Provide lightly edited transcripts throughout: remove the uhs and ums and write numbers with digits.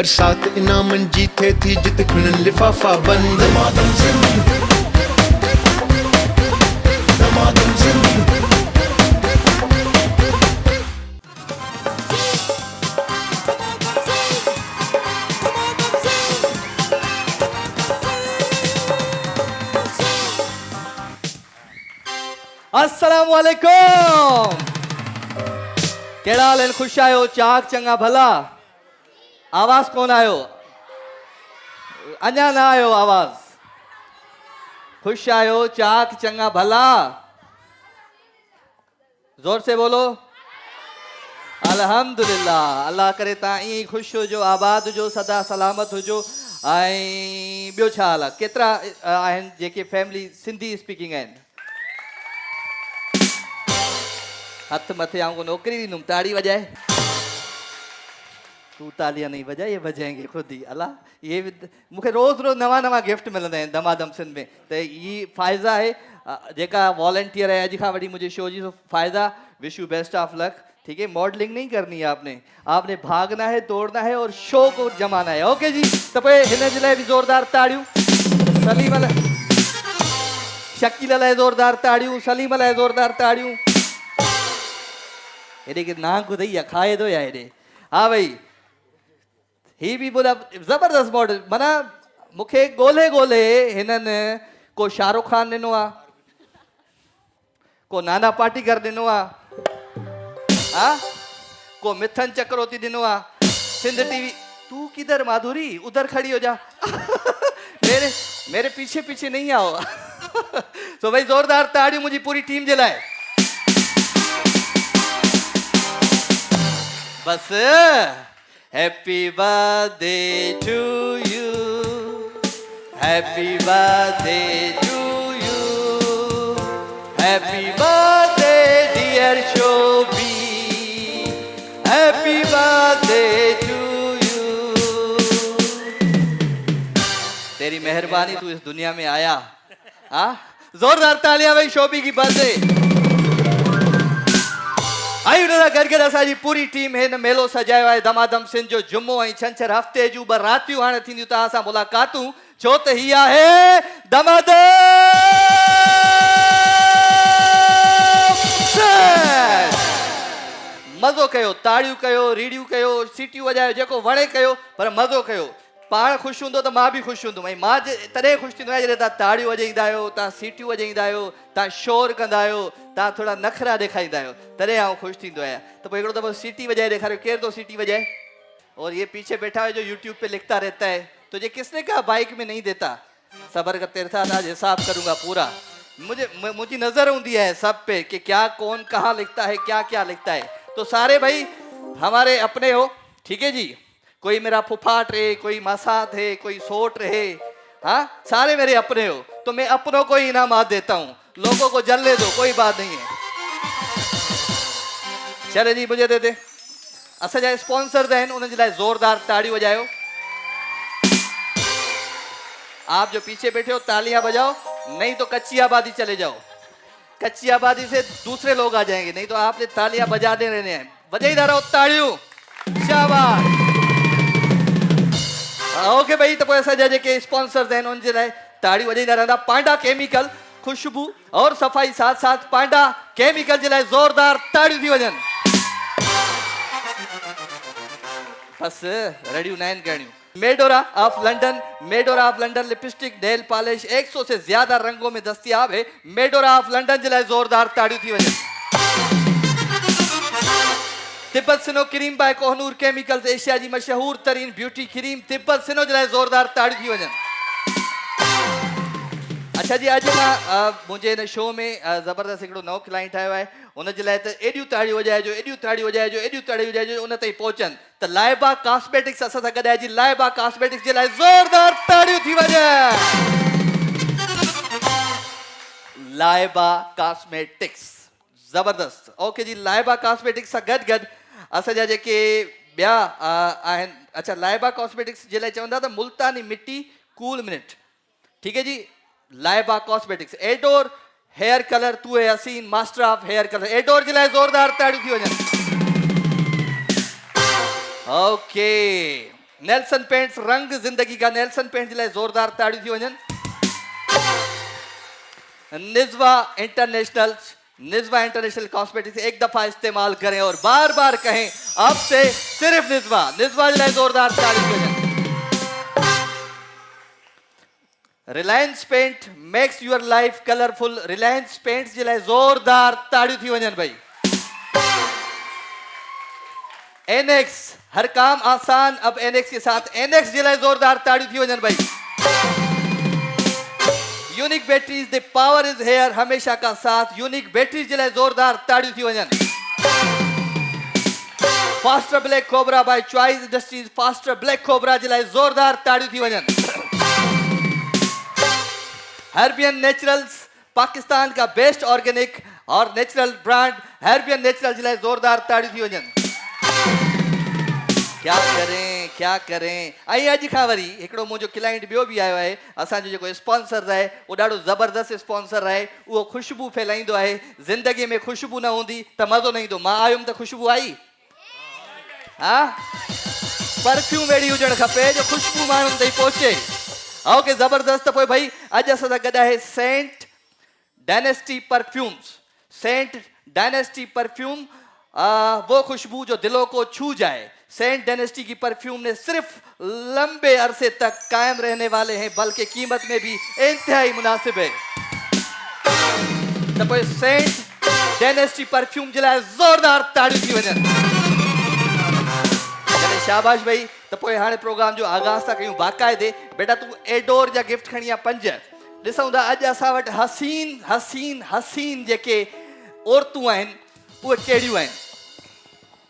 साथ इनामन जीते थी जित खुनन लिफाफा बंद दमादम सिंध दमादम सिंध अस्सलाम वालेकुम। केड़ा हाल है? खुश आयो? चाक चंगा भला? आवाज कौन आयो? अञा ना आयो आवाज। खुश आयो? चाक चंगा भला? जोर से बोलो। अल्हम्दुलिल्लाह। अल्लाह करे ता ई खुश हो जो, आबाद जो, सदा सलामत हो जो। ऐं ॿियो छा हाल आहे? केतिरा आहिनि जेके फैमिली सिंधी स्पीकिंग आहिनि? हथ मथे आऊंगा नौकरी दी ताड़ी बजाए। तू तालियां नहीं बजाए, ये बजाएंगे खुद ही। अल्लाह ये मुझे रोज रोज नवा नवा गिफ्ट मिलंदा आहिनि दमादम सिंध में। तो ये फायजा है जेका वॉलंटियर है अॼु खां वठी मुझे शो जी। Faiza wish you best of luck. ठीक है, मॉडलिंग नहीं करनी है आपने, आपने भागना है, दौड़ना है और शो को जमाना है। ओके जी, तो पे हिन जे लाइ भी जोरदार ताड़ियूं। सलीम लाइ, शकील लाइ जोरदार ताड़ियूं, सलीम लाइ जोरदार ताड़ियूं। हेॾे के ना ॿुधई आहे, खाए थो या हेॾे? हाँ भाई, ही भी बोला जबरदस्त मॉडल। माना मूंखे ॻोल्हे ॻोल्हे हिननि को शाहरुख खान ॾिनो आहे, को नाना पाटेकर ॾिनो आहे, हाँ को मिथन चक्रवर्ती ॾिनो आहे। सिंध टीवी तू किधर माधुरी, उधर खड़ी हो जा। मेरे पीछे पीछे नहीं आओ। तो भाई जोरदार ताड़ियूं मुझी पूरी टीम जे लाइ। बस happy birthday to you, happy birthday to you, happy birthday dear Shobhi, happy birthday to you. तेरी मेहरबानी तू इस दुनिया में आया। हाँ जोरदार तालियां भाई शोभी की बर्थडे। आई उनजा घर घर असांजी पूरी टीम हिन मेलो सजायो आहे दमादम सिंध जो। जुमो ऐं छंछर हफ़्ते जूं 2 रातियूं हाणे थींदियूं तव्हां सां मुलाक़ातूं, छो त ही आहे दमादम सिंध। मज़ो कयो, ताड़ियूं कयो, रीडियूं कयो, सीटियूं वॼायो, जेको वणे कयो, पर मज़ो कयो। पाण ख़ुशि हूंदो त मां बि ख़ुशि हूंदुमि। ऐं मां तॾहिं ख़ुशि थींदो आहियां जॾहिं तव्हां ताड़ियूं वॼाईंदा आहियो, तव्हां सीटियूं वॼाईंदा आहियो, तव्हां शोर कंदा आहियो, तव्हां थोड़ा नखरा ॾेखारींदा आहियो, तॾहिं आउं ख़ुशि थींदो आहियां। त पोइ हिकिड़ो दफ़ो सीटी वॼाए ॾेखारियो। केरु थो सीटी वॼाए? और ये पीछे बैठा है जो यूट्यूब पे लिखता रहता है, तुझे किसने कहा बाइक में नहीं देता? सबर का तेरे साथ आज हिसाब करूंगा पूरा। मुझे नजर होती है सब पे कि क्या कौन कहाँ लिखता है, क्या क्या लिखता है। तो सारे भाई हमारे अपने हो, ठीक है जी। कोई मेरा फुफाट रहे, कोई मसात है, कोई सोट रहे, हाँ सारे मेरे अपने हो। तो मैं अपनों को ही इनामात देता हूँ, लोगों को जलने दो, कोई बात नहीं है। चले जी मुझे दे दे। असांजा स्पॉन्सर्स आहिनि, उन्हनि जे लाइ जोरदार ताड़ी बजायो। आप जो पीछे बैठे हो तालियां बजाओ, नहीं तो कच्ची आबादी चले जाओ। कच्ची आबादी से दूसरे लोग आ जाएंगे, नहीं तो आपने तालियां बजाते रहने हैं। बजाईदा रहो ताड़ियूं। शाबाश। ओके भाई, तो पोइ असांजा जेके स्पॉन्सर्स आहिनि उन जे लाइ ताड़ियूं वॼाईंदा रहंदा। पांडा केमिकल, खुशबू और सफाई साथ साथ पांडा केमिकल जे लाइ जोरदार ताड़ियूं थी वञनि। बस रेडियो 9 करणियूं। Medora of London, Medora of London lipstick nail polish 100 से ज्यादा रंगों में दस्तयाब है। मेडोरा ऑफ लंदन जे लाइ जोरदार ताड़ियूं थी वञनि। Tibet snow cream by Kohinoor chemicals, Asia जी मशहूर तरीन ब्यूटी क्रीम तिब्बत सिनो जे लाइ जोरदार ताड़ियूं थी वञनि। अच्छा जी, अॼु मां मुंहिंजे हिन शो में ज़बरदस्त हिकिड़ो नओं क्लाइंट आयो आहे। उन जे लाइ त एॾियूं ताड़ियूं वॼाइजो, एॾियूं ताड़ियूं वॼाइजो, एॾियूं ताड़ियूं वॼाइजो, उन ताईं पहुचनि। त लाइबा कॉस्मेटिक्स असां सां गॾु आहे जी। लाइबा कॉस्मेटिक्स जे लाइ ज़ोरदार ताड़ियूं थी वञनि। लाइबा कॉस्मेटिक्स ज़बरदस्त। ओके जी, लाइबा कॉस्मेटिक्स सां गॾु गॾु असांजा जेके ॿिया आहिनि। अच्छा, लाइबा कॉस्मेटिक्स जे लाइ चवंदा त मुल्तानी मिट्टी कूल मिनट, ठीक है जी। Laiba cosmetics, Adore hair colour, तू है हसीन master of hair colour. Adore जे लाइ ज़ोरदार ताड़ियूं थी वञनि। ओके, नेल्सन पेंट्स रंग जिंदगी का नेल्सन पेंट्स जे लाइ ज़ोरदार ताड़ियूं थी वञनि। निज़वा इंटरनेशनल कॉस्मेटिक्स एक दफा इस्तेमाल करें और बार बार कहें अब से सिर्फ निज़वा जे लाइ ज़ोरदार ताड़ियूं थी वञनि। Reliance paint makes your life colourful, Reliance paints जे लाइ ज़ोरदार ताड़ियूं थी वञनि भई। एनेक्स हर काम आसान अब एनेक्स के साथ, एनेक्स जे लाइ ज़ोरदार ताड़ियूं थी वञनि भई। Unique batteries the power is here हमेशा का साथ, यूनिक बैटरीज जे लाइ ज़ोरदार ताड़ियूं थी वञनि। Faster black cobra by choice industries, faster black cobra जे लाइ ज़ोरदार ताड़ियूं थी वञनि। हर्बियन नेचुरल्स पाकिस्तान का बेस्ट ऑर्गेनिक और नेचुरल ब्रांड हर्बियन नेचुरल जे लाइ ज़ोरदार ताड़ियूं थी वञनि। क्या करें ऐं अॼु खां वरी हिकिड़ो मुंहिंजो क्लाइंट ॿियो बि आयो आहे, असांजो जेको स्पॉन्सर आहे उहो ॾाढो ज़बरदस्त स्पॉन्सर आहे, उहो ख़ुशबू फैलाईंदो आहे। ज़िंदगीअ में ख़ुशबू न हूंदी त मज़ो न ईंदो। मां आयुमि त ख़ुशबू आई, हा परफ्यूम अहिड़ी हुजणु खपे जो ख़ुशबू माण्हुनि ताईं पहुचे। ओके ज़बरदस्त। पोइ भाई अॼु असां सां गॾु आहे Scent Dynasty perfumes. Scent Dynasty perfume वो खुशबू जो दिलों को छू जाए। सेंट डायनेस्टी की परफ्यूम ने सिर्फ लंबे अरसे तक कायम रहने वाले हैं, बल्कि कीमत में भी इंतहाई मुनासिब है। तो पोइ सेंट डायनेस्टी परफ्यूम जे लाइ ज़ोरदार ताड़ियूं थी वञनि। शाबाश भाई। तो पोइ हाणे प्रोग्राम जो आगाज़ था कयूं बाक़ाइदे। बेटा तूं एडोर जा गिफ्ट खणी आ 5 ॾिसूं था अॼु असां वटि हसीन हसीन हसीन जेके औरतूं आहिनि उहे कहिड़ियूं आहिनि।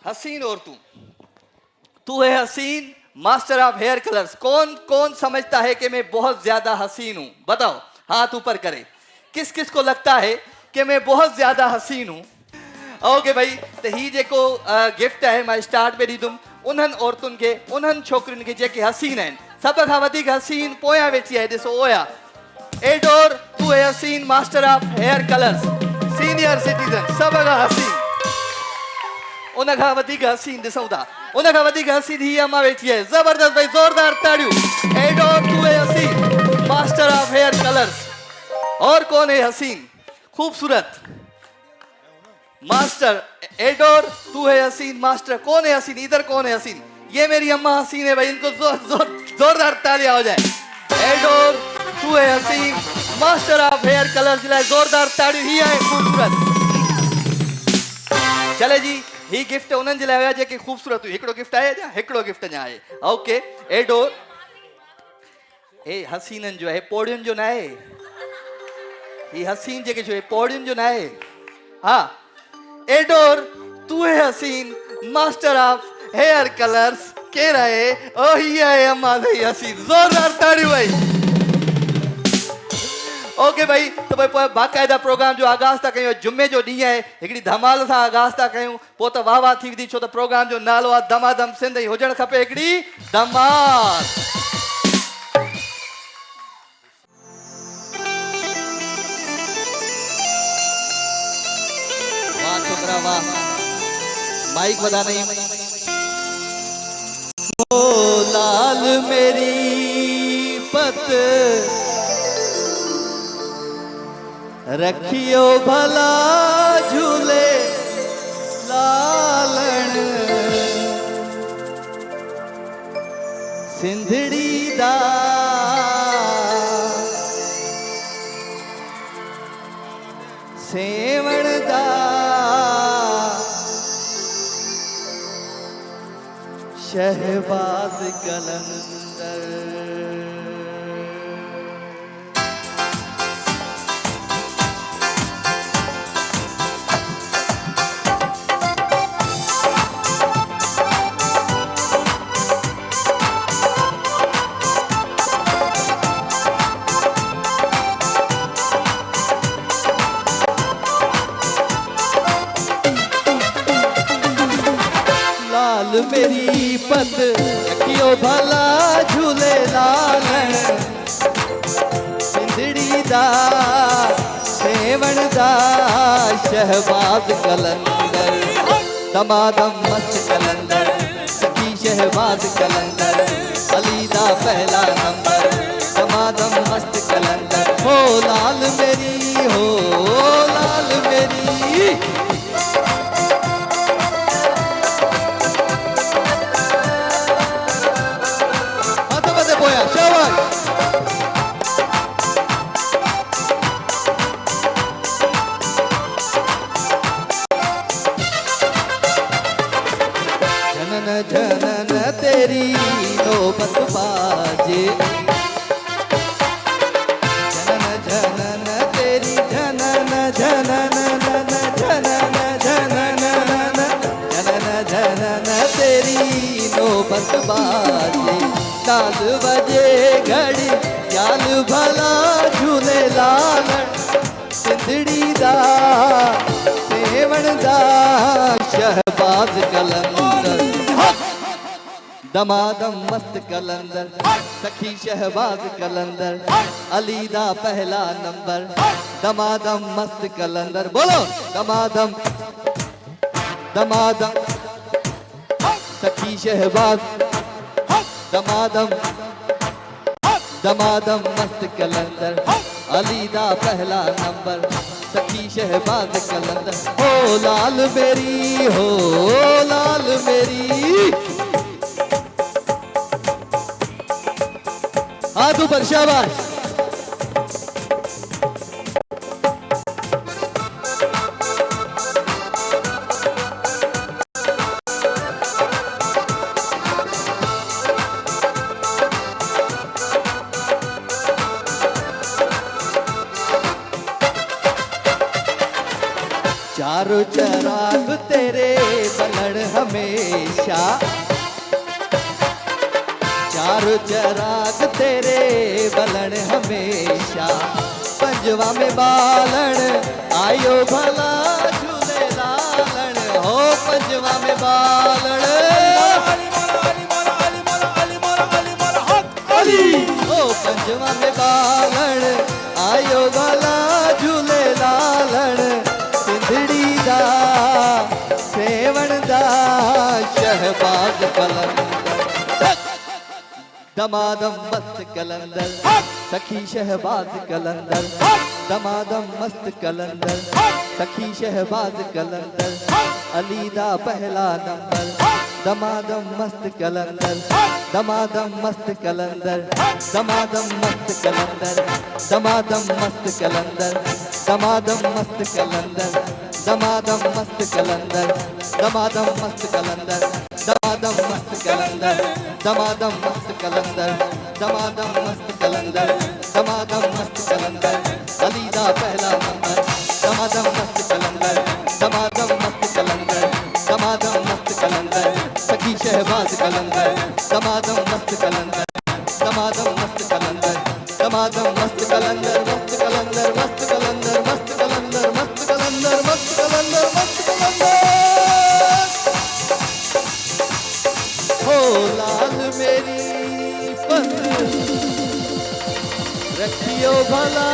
हसीन औरतूं, तू है हसीन मास्टर ऑफ हेयर कलर्स। कौन कौन समझता है कि मैं बहुत ज्यादा हसीन हूं? बताओ हाथ ऊपर करे। किस किस को लगता है कि मैं बहुत ज्यादा हसीन हूं? ओके भाई। तो ही जेको गिफ्ट है मां स्टार्ट में ॾींदुमि उन्हनि औरतुनि खे, उन्हनि छोकिरियुनि खे जेके हसीन आहिनि। सभ खां वधीक हसीन पोयां वेठी आहे, ॾिसो ओया एडोर तू है हसीन master of hair colours, senior citizen, सभ खां हसीन। उन खां वधीक हसीन ॾिसूं था, उन खां वधीक हसीन ही अम्मा वेठी है। जबरदस्त भाई, ज़ोरदार ताड़ियूं। एडोर तू है हसीन मास्टर ऑफ हेयर कलर्स। और कौन है हसीन खूबसूरत? मास्टर एडोर तू है हसीन मास्टर। कौन है हसीन? इधर कौन है हसीन? ये मेरी अम्मा हसीन है भाई, इनको जोरदार तालियां हो जाए। एडोर तू है हसीन मास्टर ऑफ हेयर कलर्स जे लाइ ज़ोरदार ताड़ियूं। ही आहे खूबसूरत। चले जी, ही गिफ्ट उन्हनि जे लाइ हुया जेके खूबसूरत हुई। हिकिड़ो गिफ्ट आहे अञा, हिकिड़ो गिफ्ट अञा आहे। ओके एडोर, हे हसीननि जो आहे, पोड़ियुनि जो न आहे। ही हसीन जेके जो आहे पोड़ियुनि जो न आहे। हा एडोर तू है हसीन मास्टर ऑफ हेयर कलर्स। केरु आहे? ओ ही आहे अम्मा सही हसीन। ज़ोरदार ताड़ियूं भाई। ओके भाई। तो भाई बाक़ाइदा प्रोग्राम जो आगाज़ था कयूं। जुमे जो ॾींहुं आहे, हिकिड़ी धमाल सां आगाज़ था कयूं, पोइ त वाह वाह थी वेंदी, छो त प्रोग्राम जो नालो आहे दमादम सिंध। हुजणु खपे हिकिड़ी धमाल। वाह छोकरा वाह, माइक बजा नहीं। ओ लाल मेरी पत रखियो भला झूले लालण, सिंधड़ी दा सेवण दा शहबाज कलंदर। मेरी पत रखियो भला झूले लालण, सिंधड़ी दा सेवण दा शहबाज कलंदर, दमादम मस्त कलंदर, सखी शहबाज कलंदर अली दा पहला नंबर दमादम मस्त कलंदर हो लाल मेरी हो लाल मेरी हाथ बदे पोया शाबाश जनन जनन तेरी नौबत बाजे जनन जनन तेरी जनन जनन नन जनन जनन नन जनन जनन तेरी नौबत बाजे ताल बजे घड़ी याल भला झूले लाल सिंधड़ी दा सेवण दा शहबाज कलंदर दमादम मस्त कलंदर सखी शहबाज कलंदर अली दा पहला नंबर दमादम मस्त कलंदर बोलो दमादम दमादम सखी शहबाज दमादम दमादम मस्त कलंदर अली दा पहला नंबर सखी शहबाज कलंदर हो लाल मेरी हो लाल मेरी हाथ ऊपर शाबाश चारों चराग तेरे बलण हमेशा चारों चराग तेरे बलण हमेशा पंजवा में बालण आयो भला झूले लालण हो पंजवा में बालण हो पंजवा में बालण आयो भला झूले लालण सिंधड़ी दा सेवण दा शहबाज कलंदर दमादम मस्त कलंदर सखी शहबाज कलंदर दमादम मस्त कलंदर सखी शहबाज कलंदर अली दा पहला नंबर दमादम मस्त कलंदर दमादम मस्त कलंदर दमादम मस्त कलंदर दमादम मस्त कलंदर दमादम मस्त कलंदर दमादम मस्त कलंदर दमादम मस्त कलंदर दमादम मस्त कलंदर दमादम मस्त कलंदर दमादम मस्त कलंदर दमादम मस्त कलंदर अली दा पहला नंबर दमादम मस्त कलंदर दमादम मस्त कलंदर दमादम मस्त कलंदर सखी शहबाज कलंदर दमादम मस्त कलंदर दमादम मस्त कलंदर दमादम मस्त कलंदर मस्त कलंदर मस्त कलंदर मस्त कलंदर मस्त कलंदर मस्त कलंदर मस्त कलंदर हो लाल मेरी पत रखियो भला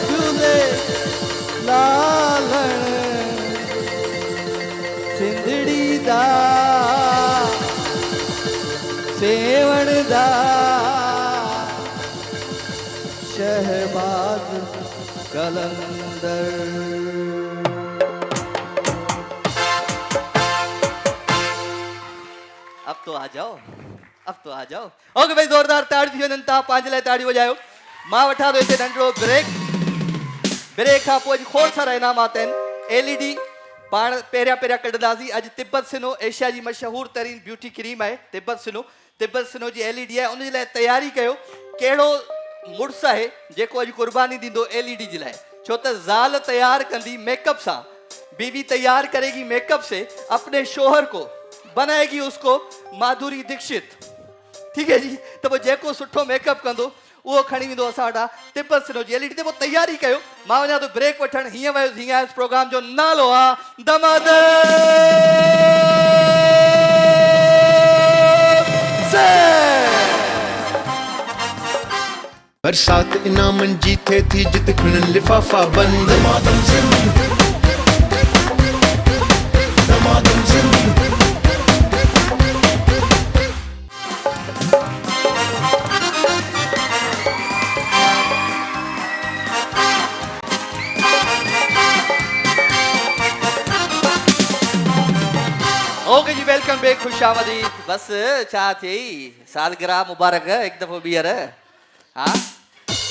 झूले लालण सिंधड़ी दा सेवण दा शहबाज कलंदर अब तो आ जाओ अब तो आ जाओ ओके भाई जोरदार ताड़ी थी वञनि था पंहिंजे लाइ ताड़ी वॼायो मां वठां थो हिते नंढिड़ो ब्रेक ब्रेक खां पोइ खोड़ सारा इनामात आहिनि LED पाण पहिरियां कढंदासीं अॼु तिब्बत सिनो एशिया जी मशहूरु तरीन ब्यूटी क्रीम आहे तिब्बत सिनो जी LED आहे उन जे लाइ तयारी कयो कहिड़ो मुड़ुसु आहे जेको अॼु कुर्बानी ॾींदो LED जे लाइ छो त ज़ाल तयारु कंदी मेकअप सां बीवी तैयार करेगी मेकअप से अपने शोहर को बनाएगी उसको माधुरी दीक्षित ठीक है जी तो वो जेको सुठो मेकअप कंदो उहो खणी वेंदो असां वटां तिब्बत सिनो जी LED ते पोइ तयारी कयो मां वञा थो ब्रेक वठण हीअं वियो हीअं इस प्रोग्राम जो नालो आहे बरसात इनामन जी थे थी जित खिलन लिफाफा बंद दमादम सिंध दमादम सिंध खुश आमदीद। बस चाहते ही सालगिरह मुबारक है, एक दफा बियर है। हाँ,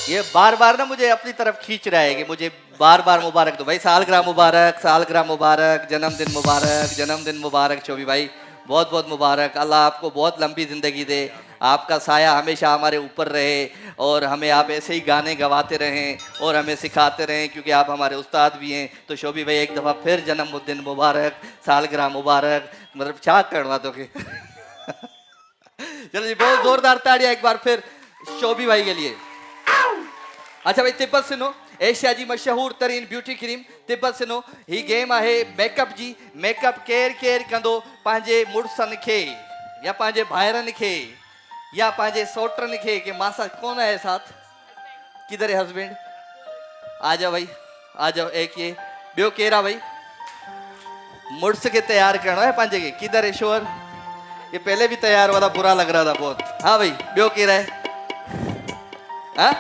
ये बार बार ना मुझे अपनी तरफ खींच रहा है कि मुझे बार बार मुबारक दो भाई। सालगिरह मुबारक, सालगिरह मुबारक, जन्मदिन मुबारक, जन्मदिन मुबारक शोभी भाई, बहुत बहुत मुबारक। अल्लाह आपको बहुत लंबी ज़िंदगी दे, आपका साया हमेशा हमारे ऊपर रहे और हमें आप ऐसे ही गाने गवाते रहें और हमें सिखाते रहें, क्योंकि आप हमारे उस्ताद भी हैं। तो शोभी भाई एक दफ़ा फिर जन्मदिन मुबारक, सालगिरह मुबारक। मतलब क्या करवा दोगे? चलो जी, बहुत ज़ोरदार ताड़ियाँ एक बार फिर शोभी भाई के लिए। अच्छा भाई, तिब्बत सिनो एशिया जी मशहूर तरीन ब्यूटी क्रीम तिब्बत सिनो ही गेम आहे मेकअप जी। मेकअप केर केर कंदो पंहिंजे मुड़सनि खे या पंहिंजे भाइरनि खे या पंहिंजे सोटरनि खे कि मां सां कौन है साथ, किधर है हस्बैंड? आ जाओ भाई, आ जाओ। एक ये ॿियो केरु आहे भाई? मुड़स के तैयार करणो है पंहिंजे खे, किधर है शोर? ये पहले भी तैयार वाला बुरा लग रहा था बहुत। हाँ भाई, ॿियो केरु है? हाँ,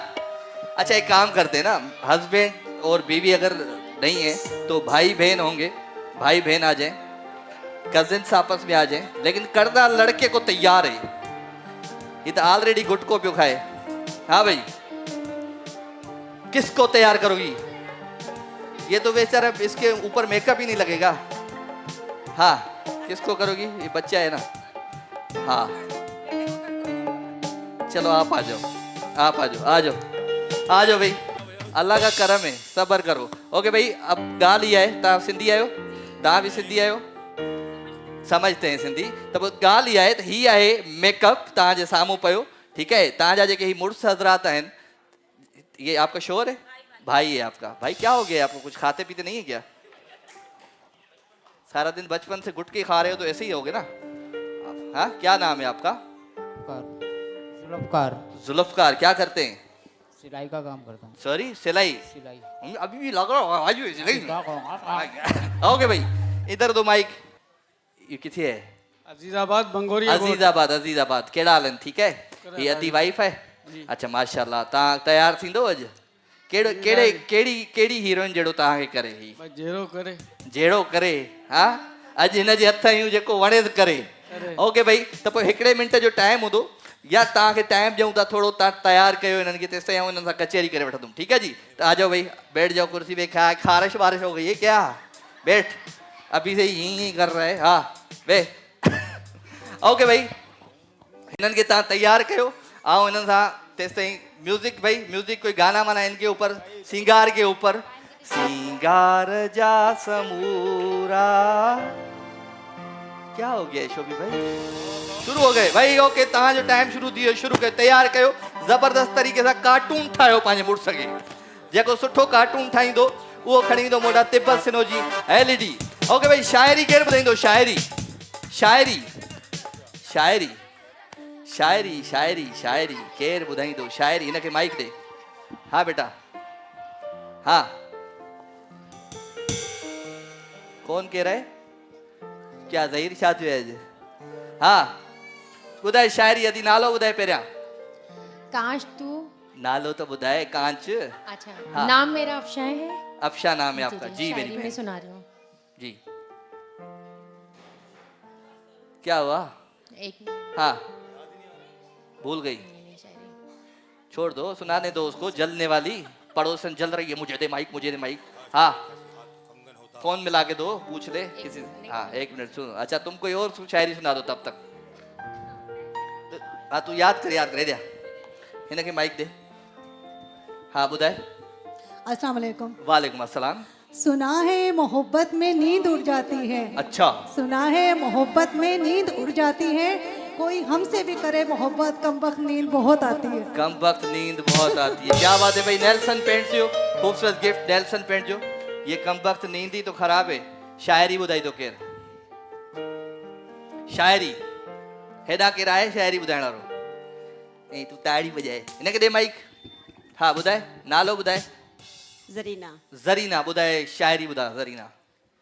अच्छा एक काम करते हैं ना, हस्बैंड और बीवी अगर नहीं है तो भाई बहन होंगे, भाई बहन आ जाएं, कजिन्स आपस में आ जाएं, लेकिन करना लड़के को तैयार है। ये तो ऑलरेडी गुटको पियो खाए। हाँ भाई, किसको तैयार करोगी? ये तो बेचारा, इसके ऊपर मेकअप ही नहीं लगेगा। हाँ, किसको करोगी? ये बच्चा है ना। हाँ, चलो आप आ जाओ, आप आ जाओ, आ जाओ, आ जाओ भाई, अल्लाह का करम है, सबर करो। ओके भाई, अब गा लिया है, ता सिंधी आयो, ता भी सिंधी आयो, समझते हैं सिंधी, तब गा लिया है। तो ही आहे मेकअप तव्हांजे साम्हूं पियो, ठीक है। तव्हांजा जेके ही मुड़स हजरात आहिनि, ये आपका शोर है? भाई है आपका। भाई क्या हो गया आपको? कुछ खाते पीते नहीं है क्या? सारा दिन बचपन से गुटके खा रहे हो तो ऐसे ही होगे ना। हाँ, क्या नाम है आपका? जुल्फकार। जुल्फकार, क्या करते हैं? सिलाई का काम करता हूँ। सॉरी, सिलाई? सिलाई। अभी भी लग रहा है आज भी सिलाई। ओके भाई, इधर दो माइक। ये किथे है? अजीजाबाद बंगोरिया। अजीजाबाद, अजीजाबाद। केड़ा हाल? ठीक है। ये अदी वाइफ है? अच्छा माशाल्लाह। तव्हां तैयार थींदो अॼु? केड़ो केड़े केड़ी केड़ी हीरोइन जहिड़ो तव्हांखे करे? ही जहिड़ो करे, जहिड़ो करे। हाँ, अॼु हिन जे हथ यूं जेको वणे करे। ओके भाई, त पोइ हिकिड़े मिंट जो टाइम हूंदो, या तव्हांखे टाइम ॾियूं था थोरो, तव्हां तयारु कयो हिननि खे, तेसिताईं आउं हिननि सां कचहरी करे वठंदुमि। ठीकु है जी? तो आ जाओ भाई, बैठ जाओ कुर्सी पे। खारिश वारिश हो गई है क्या? बैठ, अभी से ही कर रहा है। हाँ वे। ओके भाई, हिननि खे तव्हां तयारु कयो, आउं हिननि सां तेसिताईं म्यूजिक। भाई म्यूजिक कोई गाना माना इनके ऊपर, सिंगार के ऊपर। सिंगार जा समूरा। क्या हो गया शोभी भाई? शुरू हो गए भाई। ओके, तव्हां जो टाइम शुरू थी वियो, शुरू कयो, तैयार कयो। ज़बरदस्त तरीक़े सां कार्टून ठाहियो पंहिंजे मुड़ुस खे। जेको सुठो कार्टून ठाहींदो उहो खणी ईंदो मोटा तिब्बत सिनो जी LED। ओके भाई, शाइरी केरु ॿुधाईंदो? शाइरी, शाइरी, शाइरी, शाइरी, शाइरी, शाइरी केरु ॿुधाईंदो? शाइरी, हिनखे माइक ॾे। हाँ बेटा, हाँ, कौन केरु आहे? क्या ज़हीर छा थियो आहे अॼु? हाँ ॿुधाए शाइरी। अदी नालो ॿुधाए पहिरियां। कांच तू। नालो तो ॿुधाए। कांच। अच्छा हाँ। नाम मेरा अफशा है। अफशा नाम है आपका? जी मेरी शायरी बहन में सुना रही हूँ जी। क्या हुआ? एक मिनट। हाँ, भूल गई? नहीं, शायरी। छोड़ दो, सुनाने दो उसको। जलने वाली पड़ोसन जल रही है, मुझे दे माइक, मुझे दे माइक। हाँ, फोन मिला के दो, पूछ ले किसी से। हाँ एक मिनट सुनो। अच्छा तुम कोई और शायरी सुना दो तब तक। हाँ तू याद कर दिया। हिनखे माइक दे। हाँ ॿुधाए। अस्सलाम वालेकुम। वालेकुम अस्सलाम। सुना है मोहब्बत में नींद उड़ जाती है। अच्छा, सुना है मोहब्बत में नींद उड़ जाती है, कोई हमसे भी करे मोहब्बत कम वक्त नींद बहुत आती है। कम वक्त नींद बहुत आती है। क्या बात है भाई। नेल्सन पेंट जो खूबसूरत गिफ्ट, नेल्सन पेंट जो। ये कम वक्त नींद ही तो खराब है। शायरी ॿुधाई तो केर? शायरी हेॾा केर आहे शायरी ॿुधाइण वारो? ऐं तूं ताड़ी बजाए, हिनखे ॾे माइक। हाँ ॿुधाए, नालो ॿुधाए। जरीना। ज़रीना, ॿुधाए शायरी ॿुधा ज़रीना।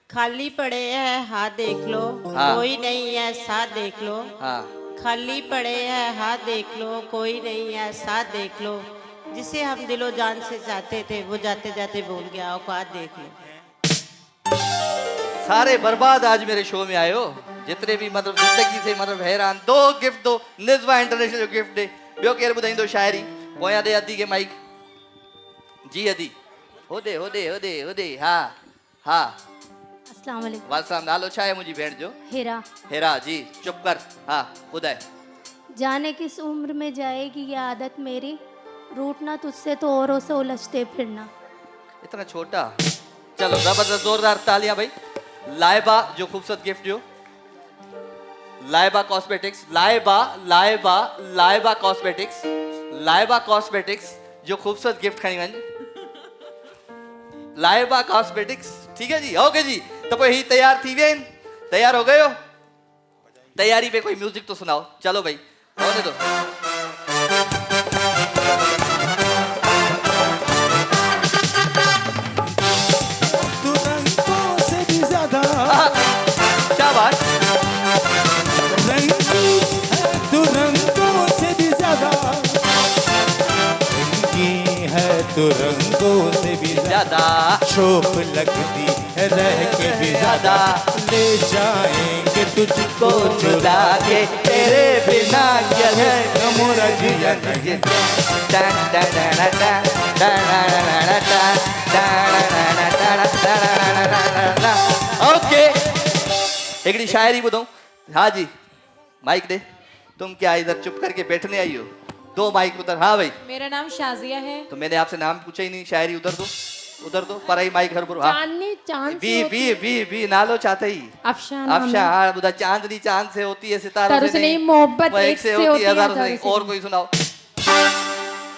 खाली पड़े हैं हाथ देख लो, हाँ। कोई नहीं है साथ देख लो। हाँ, खाली पड़े हैं हाथ देख लो, कोई नहीं है साथ देख लो। जिसे हम दिलो जान से चाहते थे वो जाते जाते भूल गया, औकात देख लो। सारे बर्बाद आज मेरे शो में आए हो। जितने भी मतलब ज़िंदगी से मतलब हैरान दो गिफ्ट दो निज़वा इंटरनेशनल जो गिफ्ट दे ॿियो केरु ॿुधाईंदो शाइरी पोयां ॾे अदी खे माइक जी अदी होदे होदे होदे होदे हा हा अस्सलाम वालेकुम। वालेकुम नालो छा आहे मुंहिंजी भेण जो हेरा। हेरा जी चुप कर हा ॿुधाए जाने किस उम्र में जाएगी ये आदत मेरी, रूठना तुझसे तो औरों से उलझते फिरना। इतना छोटा चलो जबरदस्त जोरदार तालियां भाई लाइबा जो खूबसूरत गिफ्ट जो Laiba cosmetics Laiba Laiba Laiba cosmetics Laiba cosmetics जो खूबसूरत गिफ्ट खणी वञ लाइबा कॉस्मेटिक्स ठीक है जी ओके जी तो कोई ही तैयार थी वे तैयार हो गए हो तैयारी पे कोई म्यूजिक तो सुनाओ चलो भाई होने दो तू रंगों से भी ज्यादा शाबाश रंगी है, तू रंगों से भी ज्यादा रंगी है, तू रंगों से भी ज्यादा शोक लगती है रह के भी ज्यादा ले जाएंगे तुझको चुरा के तेरे बिना क्या है मोरा जिया नहीं ओके हिकिड़ी शायरी ॿुधो हाँ जी माइक दे तुम क्या इधर चुप करके बैठने आई हो दो माइक उधर हाँ भाई मेरा नाम शाजिया है। तो मैंने आपसे नाम पूछा ही नहीं शायरी उधर दो पर आई माइक हर बुर हाँ चांदनी चांद बी से बी बी बी नालो चाहते ही अफशाना अफशा हाँ बुधा चांदनी चांद से होती है सितारों तारों से नहीं, मोहब्बत वो एक से होती है, हजारों हजारों से से और नहीं। कोई सुनाओ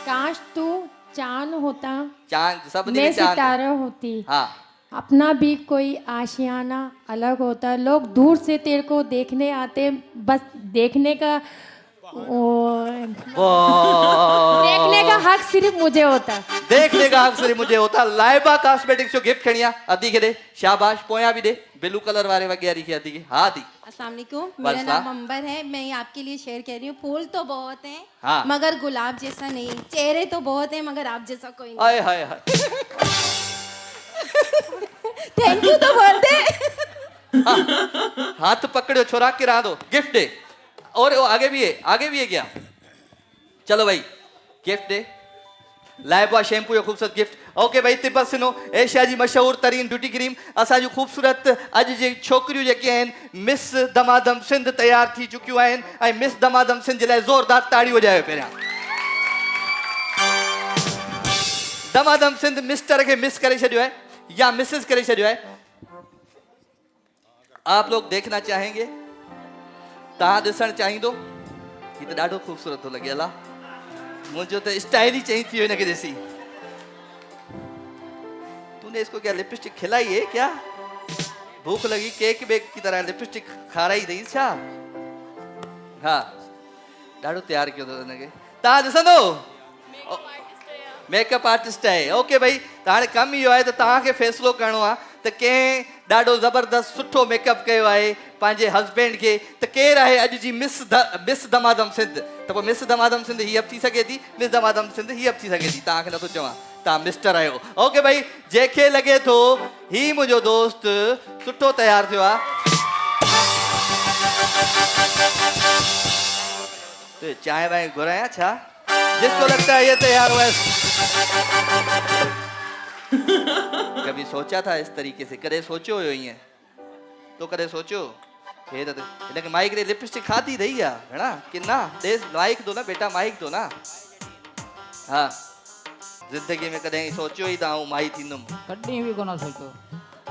काश तू चांद होता चांद सब मैं दिन चांद सितारा होती, हाँ अपना भी कोई आशियाना अलग होता, लोग दूर से तेरे को देखने आते, बस देखने का देखने का हक सिर्फ मुझे होता। देखने का हक सिर्फ मुझे होता लाइबा कॉस्मेटिक्स जो गिफ्ट खणिया अदी के दे शाबाश पोया भी दे ब्लू कलर वाले वगैरह की अदी के हाँ दी अस्सलाम वालेकुम मेरा वालेकुम। नाम अंबर है। मैं आपके लिए शेयर कह रही हूँ फूल तो बहुत हैं हाँ। मगर गुलाब जैसा नहीं, चेहरे तो बहुत हैं मगर आप जैसा कोई नहीं। आए हाय हाय थैंक यू तो बोल दे। हाथ पकड़ो छोरा के रहा दो गिफ्ट दे और वो आगे भी है क्या चलो भाई गिफ्ट दे लाइबा शैम्पू जो खूबसूरत गिफ्ट ओके भाई तिब्बत सिनो एशिया जी मशहूर तरीन ब्यूटी क्रीम असांजूं खूबसूरत अॼु जी छोकिरियूं जेके आहिनि मिस दमादम सिंध तैयार थी चुकियूं आहिनि ऐं मिस दमादम सिंध जे लाइ ज़ोरदार ताड़ी वॼायो पहिरियां दमादम सिंध मिस्टर खे मिस करे छॾियो है या मिसिस करे छॾियो है आप लोग देखना चाहेंगे तव्हां ॾिसणु चाहींदो हीअ त ॾाढो ख़ूबसूरत थो लॻे अला मुझे तो स्टाइल ही चाहिए थी इनके जैसी तूने इसको क्या लिपस्टिक खिलाई है क्या भूख लगी केक बेक की तरह लिपस्टिक खाराई दई छा हाँ ॾाढो तैयार कियो अथव हिनखे तव्हां ॾिसंदो मेकअप आर्टिस्ट है ओके भाई त हाणे कमु इहो आहे त तव्हांखे फ़ैसिलो करिणो आहे त कंहिं ॾाढो ज़बरदस्त सुठो मेकअप कयो आहे पंहिंजे हस्बैंड खे त केरु आहे अॼु जी मिस दमादम सिंध त पोइ मिस दमादम सिंध हीअ बि थी सघे थी मिस दमादम सिंध हीअ बि थी सघे थी तव्हांखे नथो चवां तव्हां मिस्टर आहियो ओके भाई जंहिंखे लॻे थो ही मुंहिंजो दोस्त सुठो तयारु थियो आहे तो चाय वाय घुराया छा जिसको लगता है ये तैयार हुआ कभी सोचा था इस तरीके से कदे सोचो हो ईअं तो कदे सोचो हे त हिनखे माइक ॾे लिपस्टिक खाधी अथई या भेणा की ना ॾे माइक दो ना बेटा माइक दो ना हाँ ज़िंदगी में कॾहिं सोचियो ई त आऊं माई थींदुमि कॾहिं बि कोन सोचियो।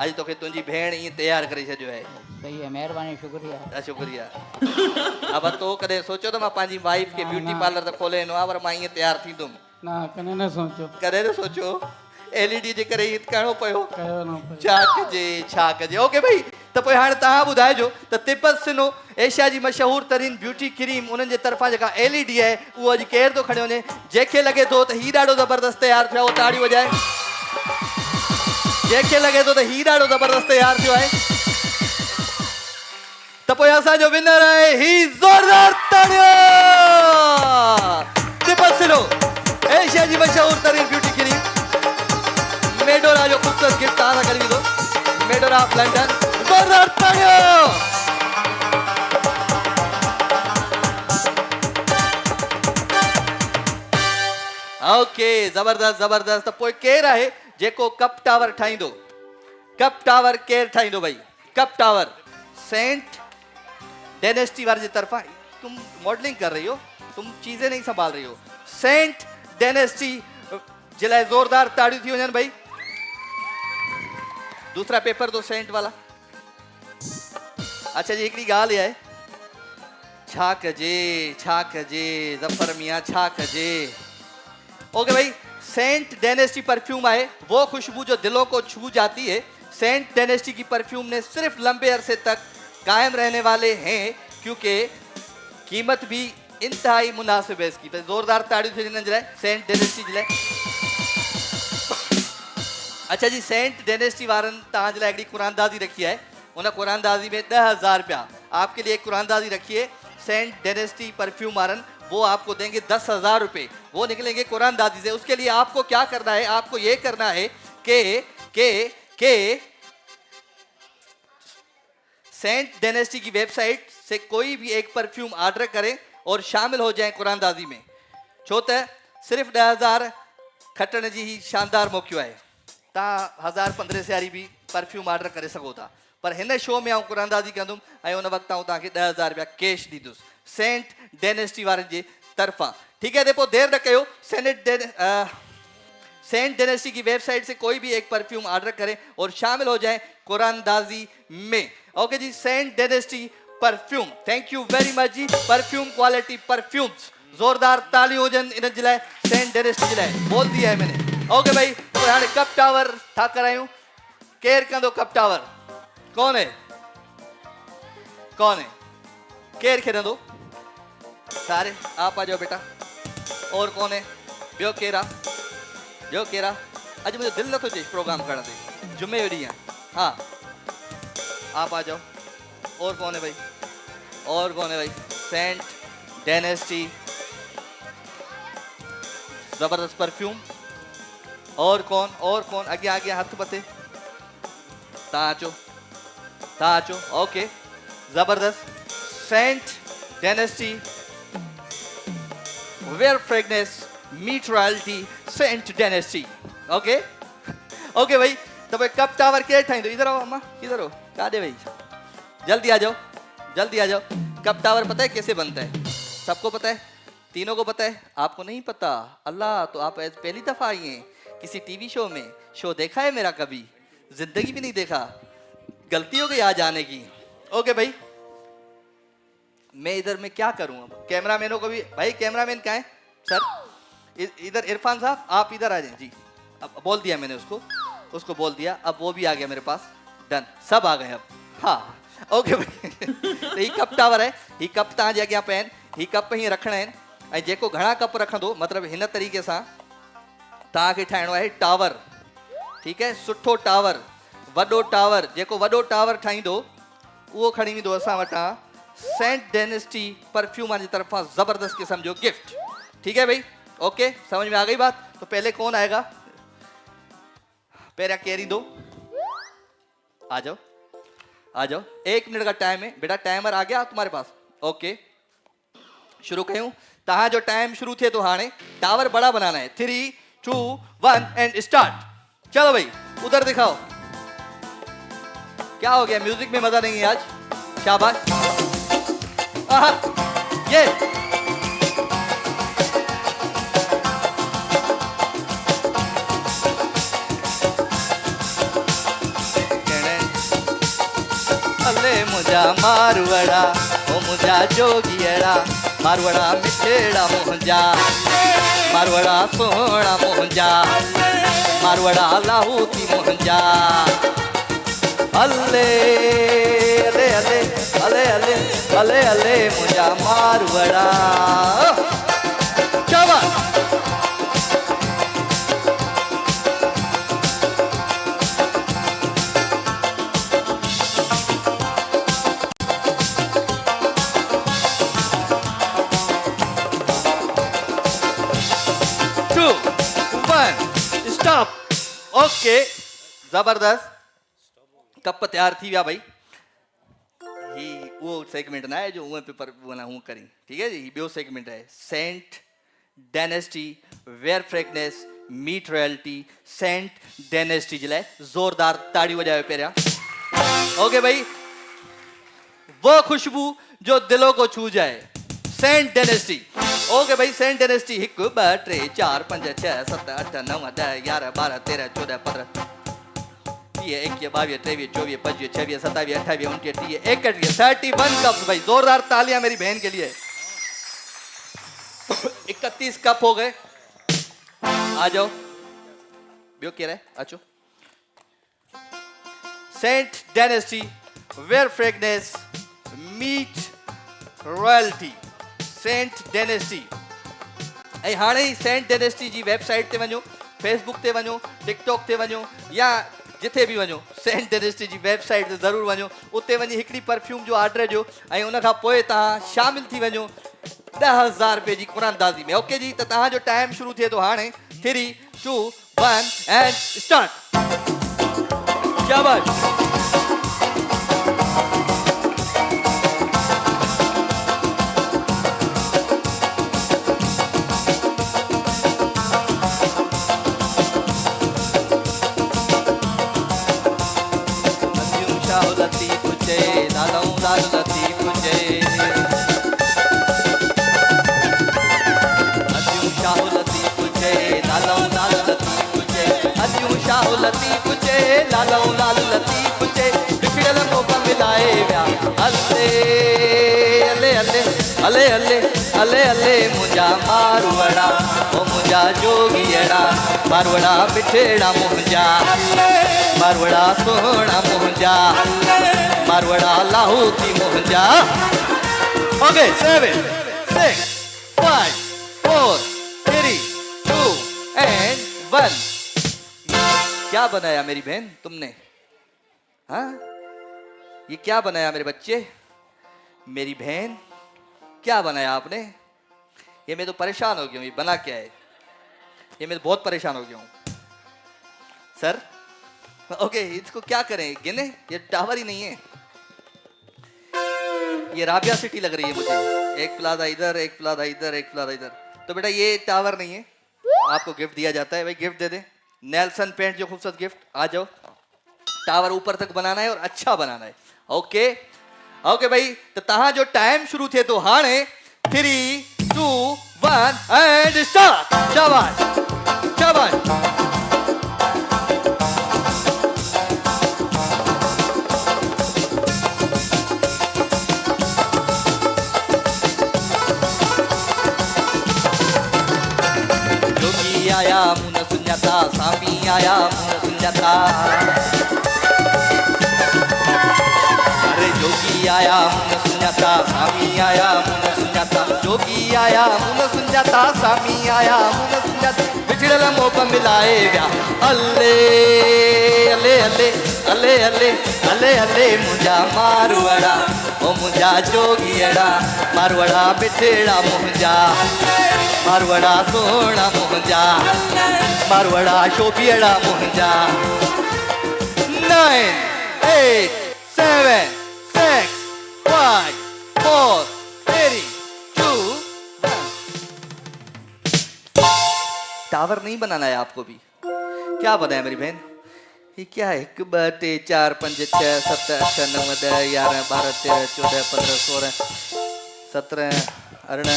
अॼु तोखे तुंहिंजी भेण ईअं तयारु करे छॾियो आहे सही है, महिरबानी, शुक्रिया। शुक्रिया अब तो कदे सोचो तो मां पंहिंजी वाइफ के ब्यूटी पार्लर त खोले वेंदो आहियां पर मां ईअं तयारु थींदुमि ना कने न सोचो कॾहिं न सोचो एलईडी जे करे ईअं करिणो पियो कयो न पियो। छा कजे ओके भाई त पोइ हाणे तव्हां ॿुधाइजो त तिब्बत सिनो एशिया जी मशहूर तरीन ब्यूटी क्रीम उन्हनि जे तरफ़ां जेका एलईडी आहे उहो अॼु केरु थो खणी वञे जंहिंखे लॻे थो त हीउ ॾाढो ज़बरदस्त तयारु थियो आहे उहो ताड़ी वॼाए जंहिंखे लॻे थो त हीउ ॾाढो ज़बरदस्त तयारु थियो आहे त पोइ असांजो विनर आहे ही ज़ोरदार ताड़ियो तिब्बत सिनो एशिया जी मशहूर तरीन ब्यूटी क्रीम मेडोरा जो खूबसूरत गिफ्ट तव्हां सां गॾु ईंदो मेडोरा ऑफ लंडन ज़ोरदार ताड़ियो ओके ज़बरदस्त ज़बरदस्त। त पोइ केरु आहे जेको कप टावर ठाहींदो? कप टावर केरु ठाहींदो भाई? कप टावर सेंट डेनेस्टी वाले जी तरफा। तुम मॉडलिंग कर रही हो, तुम चीजें नहीं संभाल रही हो। सेंट डेनेस्टी जे लाइ ज़ोरदार ताड़ियूं थी वञनि भाई। दूसरा पेपर दो सेंट वाला। अच्छा जी हिकिड़ी ॻाल्हि आहे, छा कजे ज़फ़र मियाँ छा कजे। ओके भाई, सेंट डेनेस्टी परफ्यूम है वो खुशबू जो दिलों को छू जाती है। सेंट डेनेस्टी की परफ्यूम ने सिर्फ लंबे अरसे तक कायम रहने वाले हैं क्योंकि कीमत भी इंतहाई मुनासिब है इसकी। तो जोरदार ताड़ियों से नजर सेंट डेनेस्टी जिले। अच्छा जी सेंट डेनेस्टी वारन तहां जे लाइ हिकिड़ी कुरानदाज़ी रखी है। उन कुरानदाज़ी में 10,000 रुपया आपके लिए कुरानदाज़ी रखी है। सेंट डेनेस्टी परफ्यूम वारन वो आपको देंगे 10,000 रुपये, वो निकलेंगे कुरानदाज़ी से। उसके लिए आपको क्या करना है? आपको ये करना है कि सेंट डेनेस्टी की वेबसाइट से कोई भी एक परफ्यूम ऑर्डर करें और शामिल हो जाएं कुरानदाज़ी में। छो त सिर्फ 10,000 खटण जी ही शानदार मौक़ो है। तव्हां 1,015 से वारी भी परफ्यूम ऑर्डर करे सघो था, पर हिन शो में आउं कुरानदाज़ी कंदुमि ऐं उन वक़्तु आउं तव्हांखे 10,000 रुपया कैश ॾींदुसि सेंट डेनेस्टी वारनि जे तरफ़ां। ठीक है, देखो देर न कयो। सेंट डेनेस्टी की वेबसाइट से कोई भी एक परफ्यूम ऑर्डर करें और शामिल हो जाएं कुरानदाज़ी में। ओके जी, Scent Dynasty perfume, thank you very much जी। परफ्यूम क्वालिटी परफ्यूम्स, जोरदार तालियों हुजनि इन जे लाइ, सेंट डेनेस्टी जे लाइ। बोल दिया है मैंने। ओके भाई, तो हाणे कप टावर था करायूं। केरु कंदो कप टावर? कौन है केरु खेॾंदो? सारे आप आ जाओ बेटा। और कौन है? ॿियो केरु आहे? अॼु मुंहिंजो दिलि नथो चए प्रोग्राम करण ते, जुमे जो ॾींहुं आहे। हाँ आप आ जाओ। और कौन है भाई? सेंट डेनेस्टी जबरदस्त परफ्यूम। और कौन? अॻियां हथ मथे। तव्हां अचो। ओके जबरदस्त। Scent dynasty where fragrance meet royalty Saint Dynasty. Okay भाई, तो भाई कप टावर केरु ठाहींदो? इधर आओ अम्मा, किधर हो? काॾे भाई? जल्दी आ जाओ। कप टावर पता है कैसे बनता है? सबको पता है? तीनों को पता है? आपको नहीं पता? अल्लाह, तो आप पहली दफा आई हैं किसी टीवी शो में। शो देखा है मेरा कभी? जिंदगी भी नहीं देखा। गलती हो गई आज आने की। ओके भाई, मैं इधर में क्या करूं अब? कैमरामैनों को भी भाई, कैमरामैन कहाँ है सर? इधर इरफान साहब आप इधर आ जाए जी। अब बोल दिया मैंने उसको बोल दिया, अब वो भी आ गया मेरे पास। डन, सब आ गए अब। हाँ ओके भाई। तो ही कप टावर है। ही कप तव्हां जे अॻियां पिया आहिनि। ही कप हीअं रखणा आहिनि ऐं जेको घणा कप रखंदो, मतिलबु हिन तरीक़े सां तव्हांखे ठाहिणो आहे टावर। ठीकु है, सुठो टावर, वॾो टावर। जेको वॾो टावर ठाहींदो उहो खणी वेंदो असां वटां सेंट डेनेस्टी परफ्यूम की तरफा जबरदस्त किस्म जो गिफ्ट। ठीक है भाई, ओके समझ में आ गई बात? तो पहले कौन आएगा? पहले केरी दो। आ जाओ। 1 मिनट का टाइम है बेटा। टाइमर आ गया तुम्हारे पास? ओके शुरू कयूं। तहां जो टाइम शुरू थे तो हाणे टावर बड़ा बनाना है। 3, 2, 1 एंड स्टार्ट। चलो भाई उधर दिखाओ। क्या हो गया? म्यूजिक में मजा नहीं है आज? शाबाश। ये अले मुझा मारवड़ा ओ मुझा जोगियड़ा, मारवड़ा मिठेड़ा मुझा, मारवड़ा सोहना मुझा, मारवड़ा लाहौती मुझा। अले अले अले अले अले अले अले मुझा मारवड़ा। शाबाश। स्टॉप। ओके जबरदस्त। कप तैयार थी विया भाई। ही वो सेगमेंट ना है जो उहे पेपर वो ना हूँ करी। ठीक है जी, ॿियो सेगमेंट है scent dynasty where fragrance meet royalty Saint dynasty जे लाइ ज़ोरदार ताड़ी वजायो पहिरियां। ओके भाई, वो खुशबू जो दिलों को छू जाए, सेंट डेनेस्टी। ओके भाई, सेंट डेनेस्टी 1 2 3 4 5 6 7 8 9 10 11 12 13 14 15 30 21 22 23 24 25 26 27 28 29 30 31 31 कप्स। भाई जोरदार तालियां मेरी बहन के लिए। 31 कप हो गए। आ जाओ, बियो कह रहे अचो। Scent dynasty where fragrance meet royalty Saint dynasty. ऐं हाणे ई सेंट डेनेस्टी जी वेबसाइट ते वञो, फेसबुक ते वञो, टिकटॉक ते वञो, या जिथे भी वञो सेंट डेनेस्टी जी वेबसाइट ते ज़रूरु वञो। उते वञी हिकिड़ी परफ्यूम जो ऑर्डर ॾियो ऐं उन खां पोइ तव्हां शामिल थी वञो 10,000 रुपए जी कुरानदाज़ी में। ओके जी, त तव्हांजो टाइम शुरू थिए थो हाणे। 3 2 1 एंड स्टार्ट। शाबाश। लतीफ जय लालऊ लाल लतीफ जय अजू शाह लतीफ जय लालऊ लाल लतीफ जय अजू शाह लतीफ जय लालऊ लाल लतीफ जय बिखड़ल मौका मिलाए विया अले अले अले अले अले अले अले मुंहिंजा मारवड़ा ओ मुंहिंजा जोगियड़ा मारवड़ा बिठेड़ा मुंहिंजा मारवड़ा सोहना मुंहिंजा मारवड़ा लाहू की मुंहिंजा। Okay 7 6 5 4 3 2 and 1। क्या बनाया मेरी बहन तुमने? हाँ, ये क्या बनाया मेरे बच्चे? मेरी बहन क्या बनाया आपने? ये मैं तो परेशान हो गया हूँ। ये बना क्या है? ये मैं तो बहुत परेशान हो गया हूँ सर। ओके, इसको क्या करें? गिने? ये टावर ही नहीं है। ये राबिया सिटी लग रही है मुझे। एक प्लाजा इधर, एक प्लाजा इधर, एक प्लाजा इधर। तो बेटा ये टावर नहीं है, आपको गिफ्ट दिया जाता है। भाई गिफ्ट दे दे। नेल्सन पेंट जो खूबसूरत गिफ्ट। आ जाओ, टावर ऊपर तक बनाना है और अच्छा बनाना है। ओके ओके भाई, तो तहां जो टाइम शुरू थे तो हाणे 3 2 1 एंड स्टार्ट। शाबाश शाबाश। आया मुन सुञाता सामी आया मुन सुञाता अरे जोगी आया मुन सुञाता सामी आया मुन सुञाता जोगी आया मुन सुञाता सामी आया मुन सुञाता बिछड़ल मोप मिलाए विया अले अले अले अले अले अले अले मुंहिंजा मारवड़ा ओ मुंहिंजा जोगियड़ा मारवड़ा बिठेड़ा मुंहिंजा मारवड़ा सोना मुंहिंजा मारवड़ा शोभियड़ा मुंहिंजा। 9 8 7 6 5 4 3 2 1। टावर नहीं बनाना है आपको भी। क्या बनाया मेरी बहन? ये क्या है? 1 2 3 4 5 6 7 8 9 10 11 12 13 14 15 16 17 18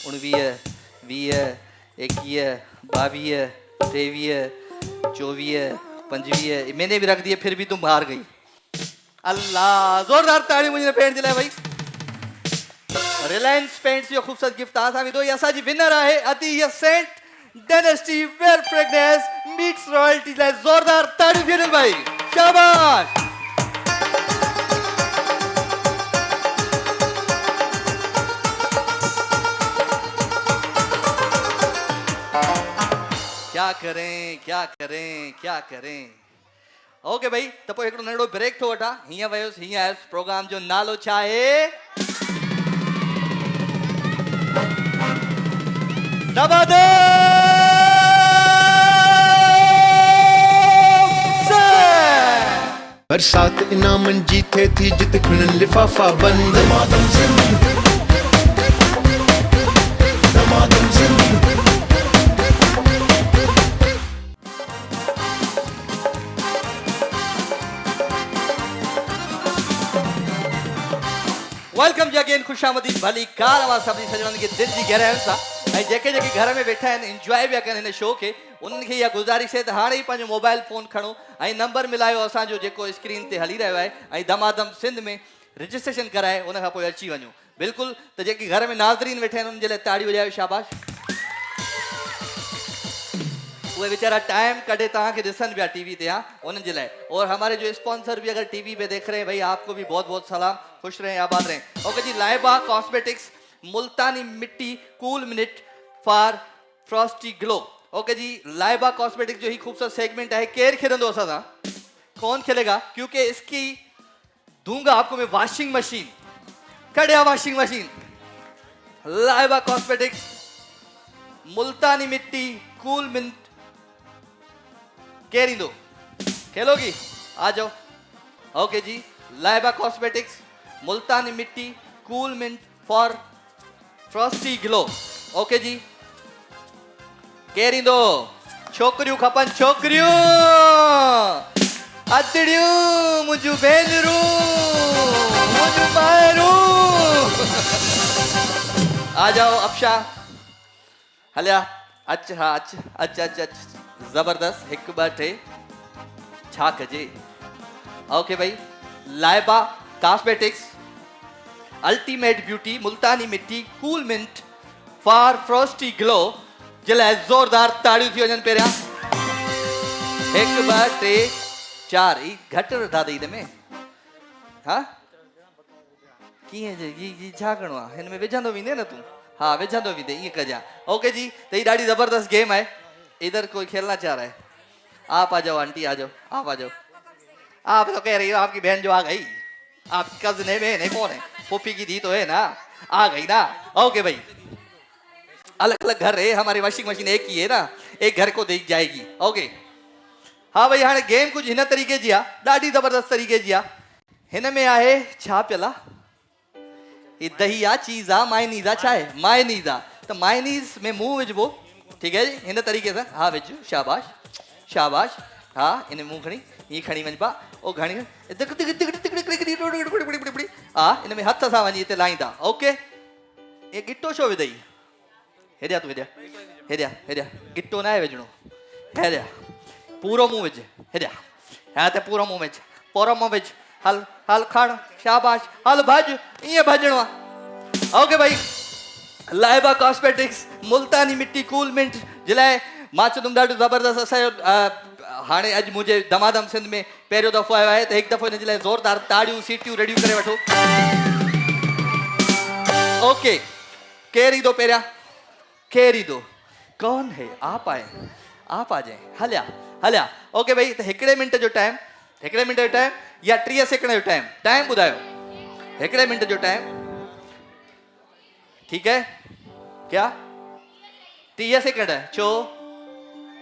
19 20 21 22 23 24 25 मैंने भी रख दिए, फिर भी तुम हार गई। अल्लाह, जोरदार ताड़ी मुझे पेंट दिलाए भाई। रिलायंस पेंट्स जो खूबसूरत गिफ्ट आ था तो ये असाजी विनर आहे अति ये scent dynasty where fragrance meets royalty लाइ जोरदार ताड़ी दियो भाई। शाबाश। क्या करें क्या करें क्या करें। ओके भाई, त पोइ हिकिड़ो नंढो ब्रेक थो वठां। हीअं वयुसि हीअं आयुसि। प्रोग्राम जो नालो छा आहे? बरसात इनामन जी थे थी जित खिणन लिफाफा बंद दमादम सिंधी वेलकम जी अगेन खुशामदी भली कार आवाज सभी सजणनि के दिल जी गहराइयुनि सां ऐं जेके जेके घर में वेठा आहिनि इंजॉय पिया कनि हिन शो खे उन्हनि खे इहा गुज़ारिश आहे त हाणे ई पंहिंजो मोबाइल फ़ोन खणो ऐं नंबर मिलायो असांजो जेको स्क्रीन ते हली रहियो आहे ऐं दमादम सिंध में रजिस्ट्रेशन कराए उन खां पोइ अची वञो बिल्कुलु त जेके घर में नाज़रीन वेठा आहिनि उन्हनि जे लाइ ताड़ी वॼायो शाबाश वो बेचारा टाइम कटे तव्हांखे ॾिसनि पिया टीवी ते हाँ उन्हनि जे लाइ और हमारे जो स्पॉन्सर भी अगर टीवी पे देख रहे हैं भाई आपको भी बहुत बहुत सलाम खुश रहें आबाद रहें ओके जी Laiba cosmetics Multani mitti cool minute for frosty glow okay जी लाइबा कॉस्मेटिक्स जो ही खूबसूरत सेगमेंट है केर खेलंदो असां सां कौन खेलेगा क्योंकि इसकी दूंगा आपको मैं वॉशिंग मशीन कड़िया washing machine Laiba cosmetics Multani mitti cool mint केरी दो खेलोगी आ जाओ ओके जी Laiba cosmetics Multani mitti cool mint for frosty glow okay जी केरी दो छोकरियों खपन छोकरियों अतड़ियों मुझू भेनरू मुझू मायरू आ जाओ अफशा हलिया अच्छा अच्छा अच्छा अच्छा जबरदस्त एक बार टे छा कजे ओके भाई Laiba cosmetics ultimate beauty Multani mitti cool mint for frosty glow जे लाइ ज़ोरदार ताड़ियूं थी वञनि पहिरियां एक बार टे चार ई घटि दादा हिन में हा कीअं जी छा करिणो आहे हिन में विझंदो वेंदे न तूं हाँ विझंदो वेंदे ईअं कजां ओके जी त हीअ ॾाढी ज़बरदस्त गेम आहे इधर कोई खेलना चाह रहा है आप आ जाओ आंटी आ जाओ आप आ जाओ आप तो कह रही हो आपकी बहन जो आ गई आपकी कजन है बहन है कौन है फूफी की दी तो है ना आ गई ना ओके भाई अलग अलग घर है हमारी वॉशिंग मशीन एक ही है ना एक घर को देख जाएगी ओके हाँ भाई हाँ गेम कुछ हिन तरीके जी आहे ॾाढी ज़बरदस्त तरीके जी आहे हिन में आहे छा पियल आहे ही दही आहे चीज़ आहे मायनीज़ आहे छा आहे मायनीज़ आहे त मायनीज़ में मुंहुं विझबो ठीक है जी इन तरीके से हाँ विझ शाबाश शाबाश हाँ इन मुंह खणी ये खणी वञ पा ओ खणी हाँ इन में हथ सां वञी हिते लाहींदा ओके ये गिट्टो छो विधई हेॾिया तूं हेॾिया हेॾिया हेॾिया गिट्टो न आहे विझणो हेॾिया पूरो मुंहुं विझ हेॾिया हाँ त पूरो मुंहुं विझ पूरो मुंहुं विझ हल हल खण शाबाश हल भॼ ईअं भॼणो आहे ओके भाई Laiba cosmetics Multani mitti cool mint जे लाइ मां चवंदुमि ॾाढो ज़बरदस्त असांजो हाणे अॼु मुंहिंजे दमादम सिंध में पहिरियों दफ़ो आयो आहे त हिकु दफ़ो हिन जे लाइ ज़ोरदार ताड़ियूं सीटियूं रेडियूं करे वठो ओके केर ईंदो पहिरियां केर ईंदो कौन है आप आए आप आ जाए हलिया हलिया ओके भाई त हिकिड़े मिंट जो टाइम या 30 सेकंड जो टाइम ॿुधायो हिकिड़े मिंट जो टाइम ठीक है क्या 30 सेकंड छो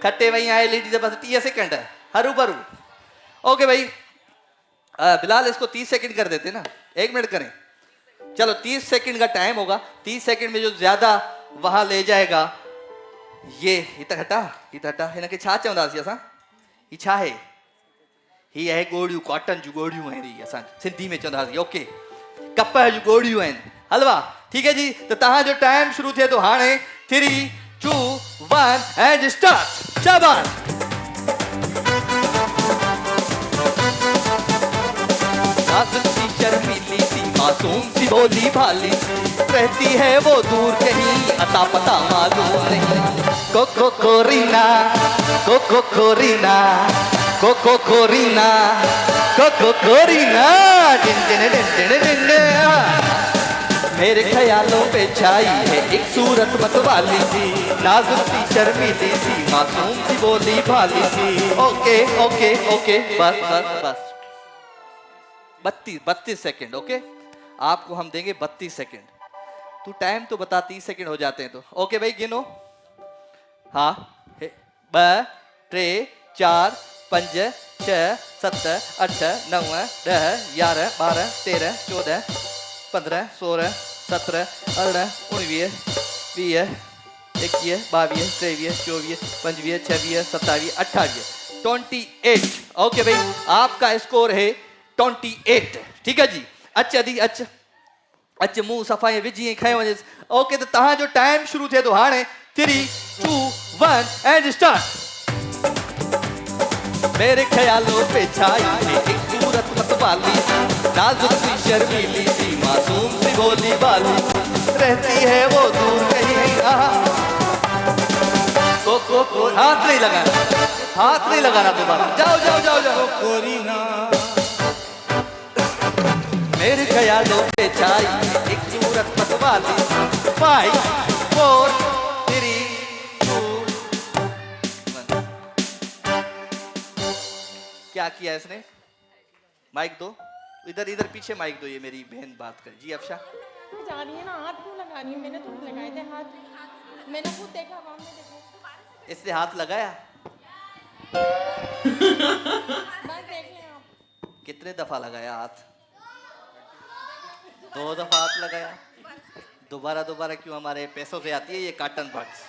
खट्टे वही आए लेडी बस 30 सेकंड हरू भरू ओके भाई बिलाल इसको 30 सेकंड कर देते ना 1 मिनट करें चलो 30 सेकंड का टाइम होगा 30 सेकंड में जो ज्यादा वहां ले जाएगा ये इत हटा हिनखे छा चवंदासीं असां ही छा है ही है गोड़ियूं कॉटन जूं गोड़ियूं आहिनि असां सिंधी में चवंदासीं ओके कपह जूं गोड़ियूं आहिनि हलवा ठीक है जी तो तव्हांजो टाइम शुरू थिए थो हाणे 3 2 1 एंड स्टार्ट शाबाश नाज़ुक सी शर्मीली सी मासूम सी भोली भाली रहती है वो दूर कहीं अता पता मालूम नहीं कोको कोरीना कोको कोरीना कोको कोरीना कोको कोरीना डिन डिन डिन डिन डिन मेरे ख्यालों पे छाई है एक सूरत मतवाली सी नाजुक सी शर्मीली सी मासूम सी बोली भाली सी ओके ओके ओके बस बस बस 32 सेकंड ओके आपको हम देंगे 32 सेकंड तू टाइम तो बता 30 सेकंड हो जाते हैं तो ओके भाई गिनो हाँ 2 3 4 5 6 7 8 9 10 11 12 13 14 15 16 17 18 19 20 21 22 23 24 25 26 27 28 28 ओके भाई आपका स्कोर है 28 ठीक है जी अच्छा दी अच्छा अच मुंहुं सफ़ाई विझी खयो वञे ओके त तव्हांजो टाइम शुरू थिए थो हाणे 3 2 1 एंड स्टार्ट मेरे ख्यालों पे छाई थी एक सूरत मतवाली नाजुक सी शर्मीली सी मासूम सी भोली भाली रहती है वो दूर कहीं को हाथ नहीं लगाना दोबारा जाओ कोरिना मेरे ख्यालों पे छाई एक सूरत मतवाली 5 4 3 2 1 क्या किया इसने माइक दो इधर पीछे माइक दो ये मेरी बहन बात कर जी अफशा जा रही है ना हाथ क्यों लगा रही है मैंने तो लगाए थे हाथ मैंने खुद देखा वहां में देखा इसने हाथ लगाया बस देख लें आप कितने दफा लगाया हाथ 2 दफा हाथ लगाया दोबारा क्यों हमारे पैसों से आती है ये कार्टन बॉक्स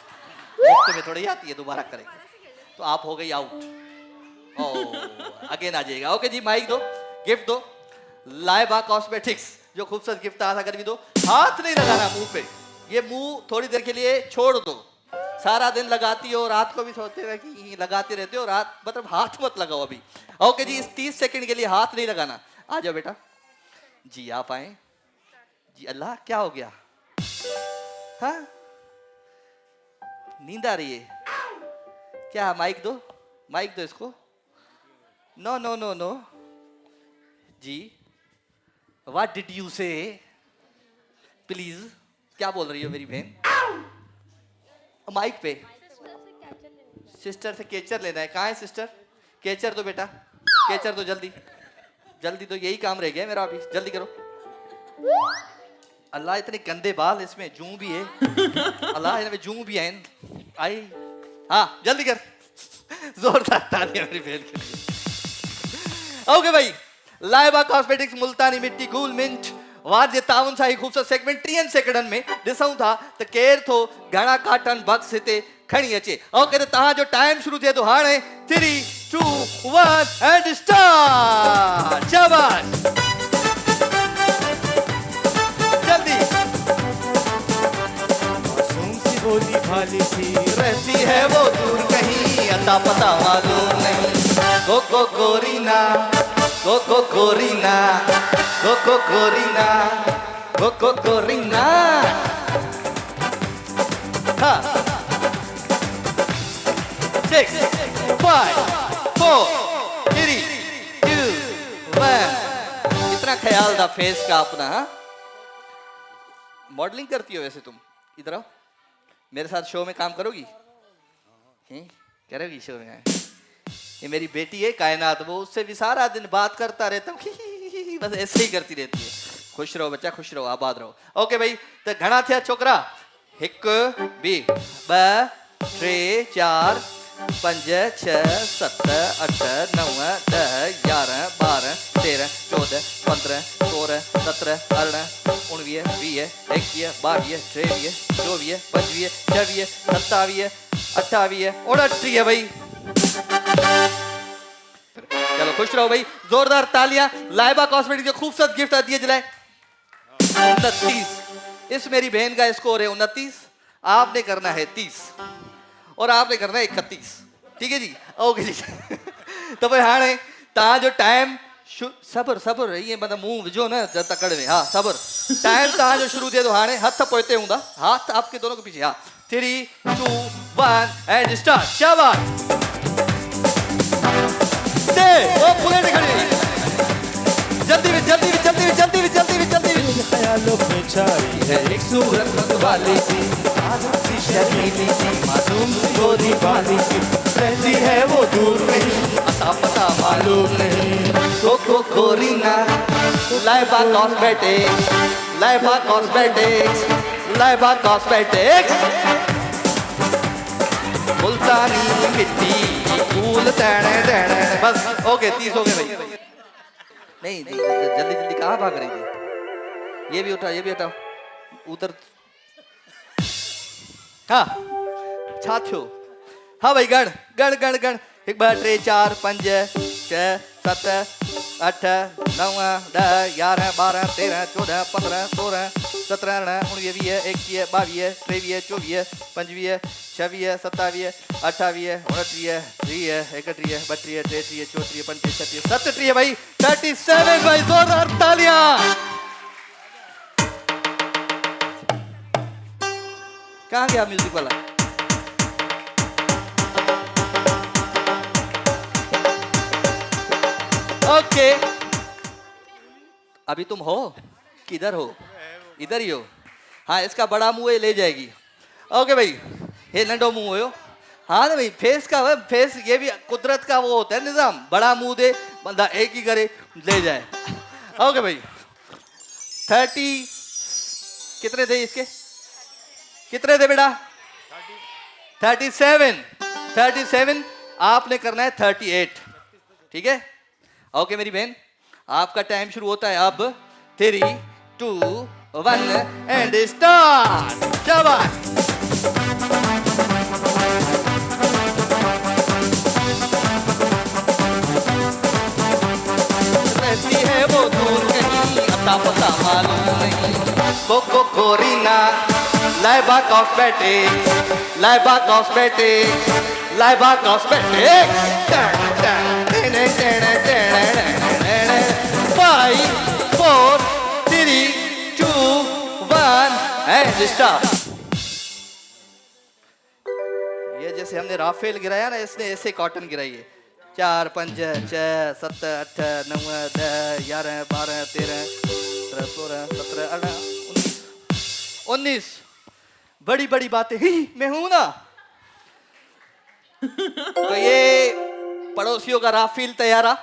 मुफ्त में थोड़ी आती है दोबारा करेंगे तो आप हो गई आउट अगेन आ जाएगा ओके जी माइक दो गिफ्ट दो लाइबा कॉस्मेटिक्स जो खूबसूरत गिफ्ट आया था कर भी दो हाथ नहीं लगाना मुंह पे ये मुंह थोड़ी देर के लिए छोड़ दो सारा दिन लगाती हो रात को भी सोचते रहे कि लगाते रहते हो रात मतलब हाथ मत लगाओ अभी ओके जी इस 30 सेकंड के लिए हाथ नहीं लगाना आ जाओ बेटा जी आप आए जी अल्लाह क्या हो गया हाँ नींद आ रही है क्या माइक दो इसको नो जी what did you say please क्या बोल रही हो मेरी बहन माइक पे सिस्टर से केचर लेना है कहाँ है सिस्टर केचर दो बेटा केचर दो जल्दी दो यही काम रह गया मेरा अभी जल्दी करो अल्लाह इतने गंदे बाल इसमें जूं भी है अल्लाह इनमें जूं भी है आई हाँ जल्दी कर जोरदार तालियां मेरी बहन के लिए ओके भाई Laiba cosmetics Multani mitti cool mint वार जे ताउन सां खूबसूरत सेगमेंट 30 सेकंडनि में ॾिसूं था त केर थो घणा कार्टन बक्स हिते खणी अचे ओके त तव्हांजो टाइम शुरू थिए थो हाणे 3 2 1 एंड स्टार्ट शाबाश जल्दी मासूम सी भोली भाली सी रहती है वो दूर कहीं अता पता मालूम नहीं को गोरीना गोरीना हाँ 6 5 4 3 2 1 कितना ख्याल था फेस का अपना हाँ मॉडलिंग करती हो वैसे तुम इधर आओ मेरे साथ शो में काम करोगी करोगी शो में ये मेरी बेटी है कायनात वो उससे भी सारा दिन बात करता रहता हूँ बस ऐसे ही करती रहती है खुश रहो बच्चा खुश रहो आबाद रहो ओके भाई तो घना थिया छोकरा 1 2 3 4 5 6 7 8 9 10 11 12 13 14 15 16 17 18 19 20 21 22 23 24 25 26 27 28 29 भाई चलो खुश रहो भाई जोरदार तालियां लाइबा कॉस्मेटिक जो खूबसूरत गिफ्ट दिए जलाए 29 इस मेरी बहन का स्कोर है 29 आपने करना है 30 और आपने करना है 31 ठीक है जी ओके जी तो भाई हाँ तव्हां जो टाइम सबर ये मतलब मुंह विझो न तकड़ में हाँ सबर टाइम तव्हां जो शुरू थिए थो हाणे हथ पोइते हूंदा हाथ आपके दोनों के पीछे हाँ 3 2 1 एंड स्टार्ट शाबाश वो प्लेट खड़ी जल्दी ख्यालों में छाई है एक सूरत वाली सी शर्मीली सी मासूम सी गोरी वाली सी रहती है वो दूर नहीं अता पता मालूम नहीं को गोरीना लाइबा कॉस्मेटिक्स मुल्तानी मिट्टी फूल बस ओके 30 हो गए भाई नहीं जल्दी कहाँ भाग रही थी ये भी उठाओ उधर हाँ छा थियो हाँ भाई गण 1 2 3 4 5 6 7 8 9 10 11 12 13 14 15 16 17 19 20 21 22 23 24 25 26 27 28 29 30 31 32 33 34 35 36 37 भाई 37 भाई जोरदार तालियां। कहाँ गया म्यूजिक वाला? ओके अभी तुम हो किधर हो? इधर ही हो। हाँ इसका बड़ा मुंह है ले जाएगी। ओके भाई ये नंडो मुंह हो। हाँ ना भाई फेस का फेस ये भी कुदरत का वो होता है निजाम, बड़ा मुंह दे बंदा एक ही करे ले जाए। ओके भाई 30 कितने थे इसके? कितने थे बेटा? 37 आपने करना है 38 ठीक है। ओके मेरी बहन आपका टाइम शुरू होता है अब 3 2 1 एंड स्टार्ट। शाबाश। रहती है वो दूर कहीं अता पता मालूम नहीं। Koko Korina Laiba cosmetic Laiba cosmetic Laiba cosmetic 5 4 3 2 1 and start. ये जैसे हमने राफेल गिराया ना इसने ऐसे कॉटन गिराई है। 4 5 6 7 8 9 10 11 12 13 16 17 18 19 बड़ी बड़ी बातें ही मैं हूं ना। तो ये पड़ोसियों का राफेल तैयारा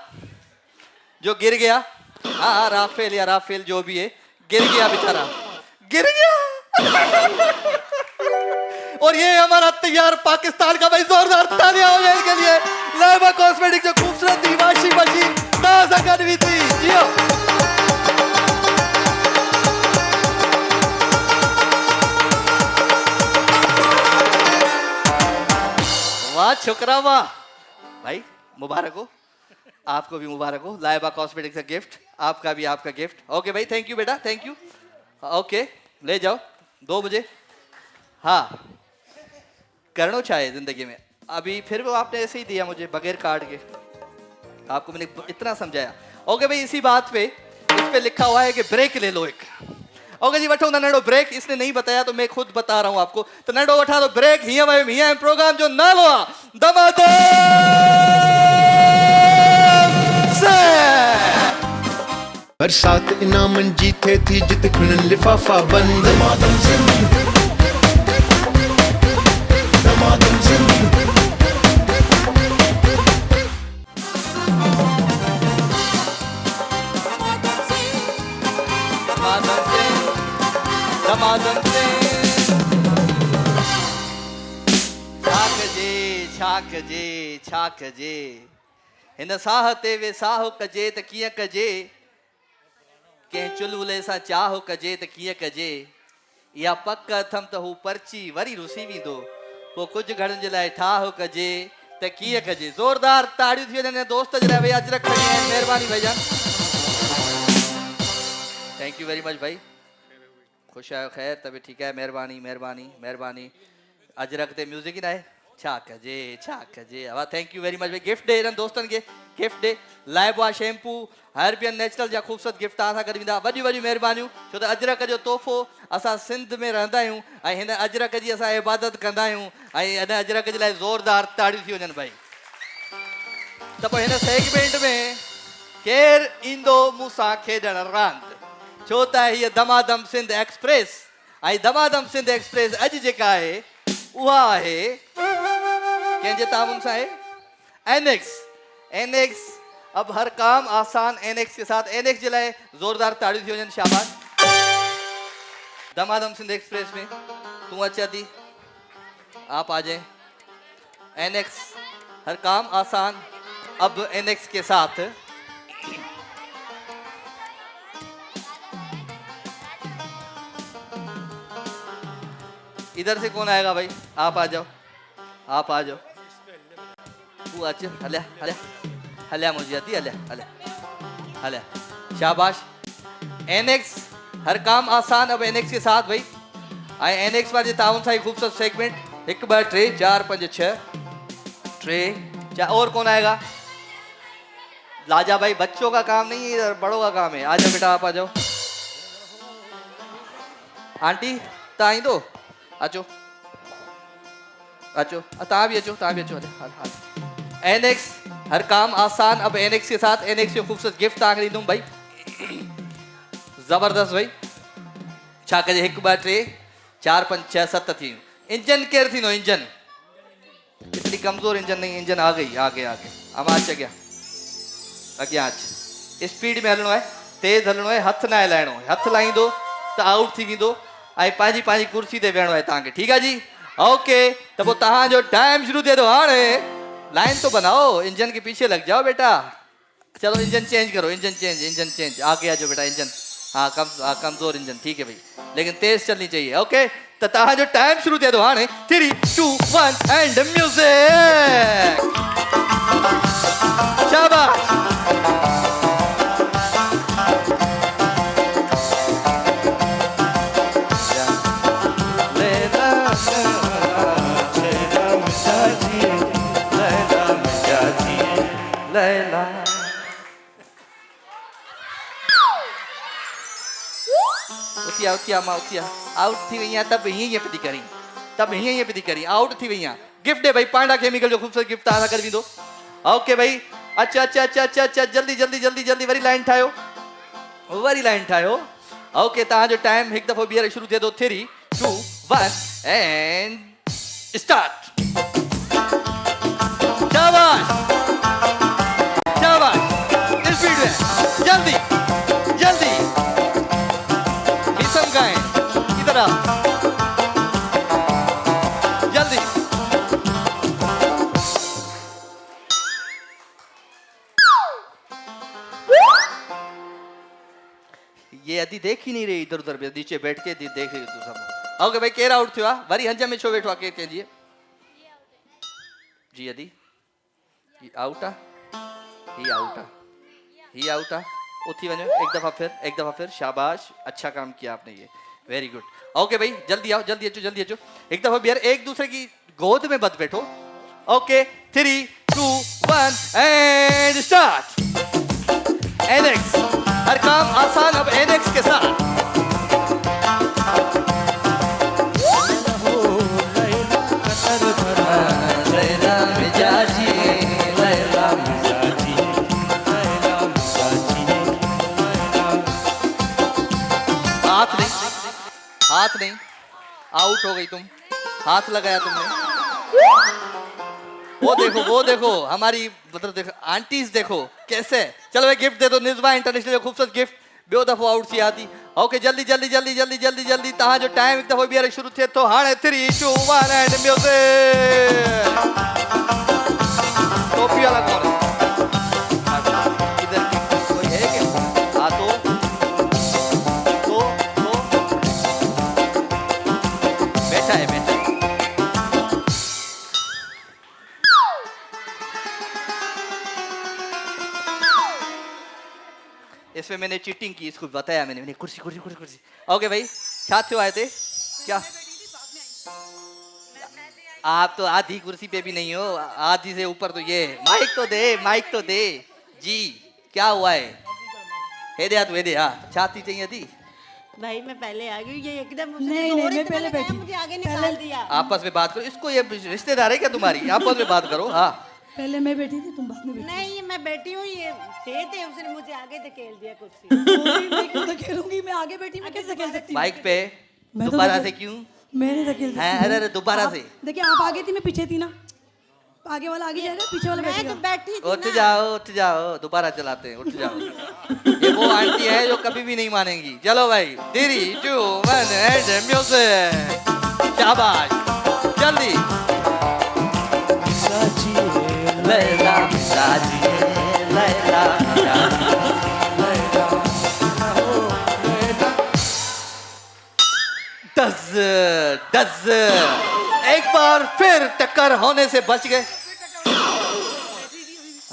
जो गिर गया। हाँ राफेल या राफेल जो भी है गिर गया बेचारा गिर गया। और ये हमारा तैयार पाकिस्तान का भाई जोरदार तालियां हो जाए इसके लिए। लाइबा कॉस्मेटिक जो खूबसूरत थी वाशिंग मशीन ताजा करवी थी जियो। वाह छोकरा वाह भाई मुबारक हो। आपको भी मुबारक हो। लाइबा कॉस्मेटिक्स का गिफ्ट आपका भी आपका गिफ्ट। ओके भाई थैंक यू बेटा थैंक यू। ओके ले जाओ 2 बजे। हाँ करना चाहे जिंदगी में। अभी फिर वो आपने ऐसे ही दिया मुझे बगैर कार्ड के। आपको मैंने इतना समझाया। ओके भाई इसी बात पे इस पे लिखा हुआ है कि ब्रेक ले लो एक। ओके जी वठो ना नडो ब्रेक। इसने नहीं बताया तो मैं खुद बता रहा हूं आपको। तो नडो वठा दो ब्रेक। हिया प्रोग्राम जो ना लो बरसात इनाम जीते थी जित खुनन लिफाफा बंद। दमादम सिंह दमादम सिंह दमादम से छाक जे हिन साह ते वे साहो कजे त कीअं कजे। कंहिं चुलबुले सां चाहो कजे त कीअं कजे। इहा पक अथमि त हू पर्ची वरी रुसी वेंदो। पोइ कुझु घड़नि जे लाइ ठाहो कजे त कीअं कजे। ज़ोरदार ताड़ियूं थी वञनि दोस्त जे लाइ। भई अजरक खणी आया आहिनि। महिरबानी भाईजान थैंक यू वेरी मच भाई। खुश आयो खैर तबे ठीक है। महिरबानी महिरबानी महिरबानी। अजरक ते म्यूजिक ही ना है छा कजे। वाह थैंक यू वेरी मच भाई। गिफ्ट डे दोस्तन के gift day Laiba shampoo Harbin natural जा खूबसूरत गिफ्ट तव्हां सां गॾु वेंदा। वॾियूं वॾियूं महिरबानियूं छो त अजरक जो तोहफ़ो असां सिंध में रहंदा आहियूं ऐं हिन अजरक जी असां इबादत कंदा आहियूं ऐं हिन अजरक जे लाइ ज़ोरदार ताड़ियूं थी वञनि भाई। त पोइ हिन सेगमेंट में केरु ईंदो मूंसां खेॾण रांदि छो त हीअ दमादम सिंध एक्सप्रेस ऐं दमादम सिंध एक्सप्रेस अॼु जेका आहे उहा आहे कंहिंजे तामुन सां आहे एनएक्स। अब हर काम आसान एनएक्स के साथ। एनएक्स जे लाइ ज़ोरदार ताड़ियूं थी वञनि शाबाश। दमादम सिंध एक्सप्रेस में तूं अचा थी आप आ जाए। एनएक्स हर काम आसान अब एनएक्स के साथ। इधर से कौन आएगा भाई? आप आ जाओ आप आ जाओ। तू अच्छा हल्या हल्या हल्या मुझे आती हल्या हल्या हल्या शाबाश। एनएक्स हर काम आसान अब एनएक्स के साथ भाई आई एनएक्स वाले ताउन साई खूबसूरत सेगमेंट 1 2 3 4 5 6 ट्रे और कौन आएगा लाजा भाई बच्चों का काम नहीं है बड़ों का काम है आ जाओ बेटा आप आ जाओ आंटी ताई दो अचो अचो ता भी अचो एनएक्स हर काम आसान अब एनएक्स के साथ एनएक्स जो खूबसूरत गिफ्ट तव्हांखे ॾींदुमि भाई जबरदस्त भाई छा कजे 1 2 3 4 5 6 7 थी इंजन केयर थी नो इंजन इतनी कमजोर इंजन नहीं इंजन आ गई आगे हम अच अॻियां अच स्पीड में हलणो है तेज हलणो है हथ न हिलाइणो है हथ लाहींदो तो आउट थी वेंदो ऐं पंहिंजी कुर्सी ते वेहणो है तव्हांखे ठीक है जी ओके तो पोइ तव्हांजो टाइम शुरू थिए थो हाणे लाइन तो बनाओ इंजन के पीछे लग जाओ बेटा चलो इंजन चेंज करो इंजन चेंज आगे आ जाओ बेटा इंजन हाँ कमजोर इंजन ठीक है भाई लेकिन तेज चलनी चाहिए ओके तो तव्हांजो टाइम शुरू थिए थो हाणे 3 2 1 एंड म्यूजिक शाबाश लैला उतिया मां उतिया आउट थी वही तब हीअं पई करी आउट थी वही गिफ्ट दे भाई पांडा केमिकल जो खूबसूरत गिफ्ट तव्हां सां गॾु वेंदो ओके भाई अच्छा जल्दी वरी लाइन ठाहियो ओके तव्हांजो टाइम हिकु दफ़ो ॿीहर शुरू थिए थो 3 2 1 एंड स्टार्ट शाबाश स्पीड में जल्दी मिसम का है इधर आ जल्दी ये अदी देख ही नहीं रही इधर उधर नीचे बैठ के देख रही तू सब ओके भाई केर आउट थियो वरी हंज में छो वेठो के जी जी अदी ये आउट आ उठी वनो एक दफा फिर शाबाश अच्छा काम किया आपने ये वेरी गुड ओके भाई जल्दी अचो एक दफा बिहार एक दूसरे की गोद में मत बैठो ओके 3 2 1 एंड स्टार्ट एनएक्स हर काम आसान अब एनएक्स के साथ हाथ नहीं आउट हो गई तुम हाथ लगाया तुमने वो देखो हमारी मतलब देखो आंटीज देखो कैसे चलो भाई गिफ्ट दे दो निज़्मा इंटरनेशनल जो खूबसूरत गिफ्ट बियो दफ़ो आउट थी आती ओके जल्दी तव्हां जो टाइम हिकु दफ़ो ॿीहर शुरू थिए थो हाणे 3 2 1 एंड म्यूजिक टोपी वाला कौन है इधर कोई है क्या हाँ तो बैठा है इसमें मैंने चीटिंग की इसको बताया मैंने कुर्सी ओके भाई क्या थियो आए थे क्या आप तो आधी कुर्सी पे भी नहीं हो आधी से ऊपर तो ये माइक तो दे जी क्या हुआ है हेदे हाँ छाती चाहिए थी भाई मैं पहले आ गई ये एकदम नहीं मैं पहले बैठी मुझे आगे निकाल दिया आपस में बात करो इसको ये रिश्तेदार है क्या तुम्हारी आपस में बात करो हाँ पहले मैं बैठी थी तुम बाद में बैठी नहीं मैं बैठी हूँ ये थे उसने मुझे आगे धकेल दिया कुर्सी मैं क्यों धकेलूंगी मैं आगे बैठी मैं कैसे धकेल सकती बाइक पे दोबारा से क्यों मैंने धकेल दिया अरे दोबारा से देखिए आप आगे थी मैं पीछे थी ना आगे वाला आगे जाएगा पीछे वाला बैठेगा मैं तो बैठी थी उठ जाओ दोबारा चलाते हैं उठ जाओ ये वो आंटी है जो कभी भी नहीं मानेंगी चलो भाई 3 2 1 एंड म्यूजिक शाबाश जल्दी लैला डज एक बार फिर टक्कर होने से बच गए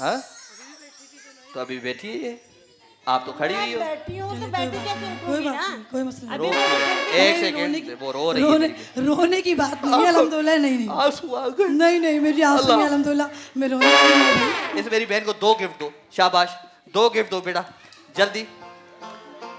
हाँ तो अभी बैठी है आप तो खड़ी हुई हो। बैठी हूँ तो बैठी क्या कोई ना बात नहीं, कोई मसला अभी नहीं। एक सेकंड, वो रो रही है रोने देखिए। रोने की बात नहीं है अल्हम्दुलिल्लाह। नहीं नहीं आंसू आ गए। नहीं नहीं मेरी आंसू नहीं अल्हम्दुलिल्लाह, मैं रोने की नहीं भाई। इस मेरी बहन को 2 गिफ्ट दो, शाबाश, 2 गिफ्ट दो बेटा जल्दी।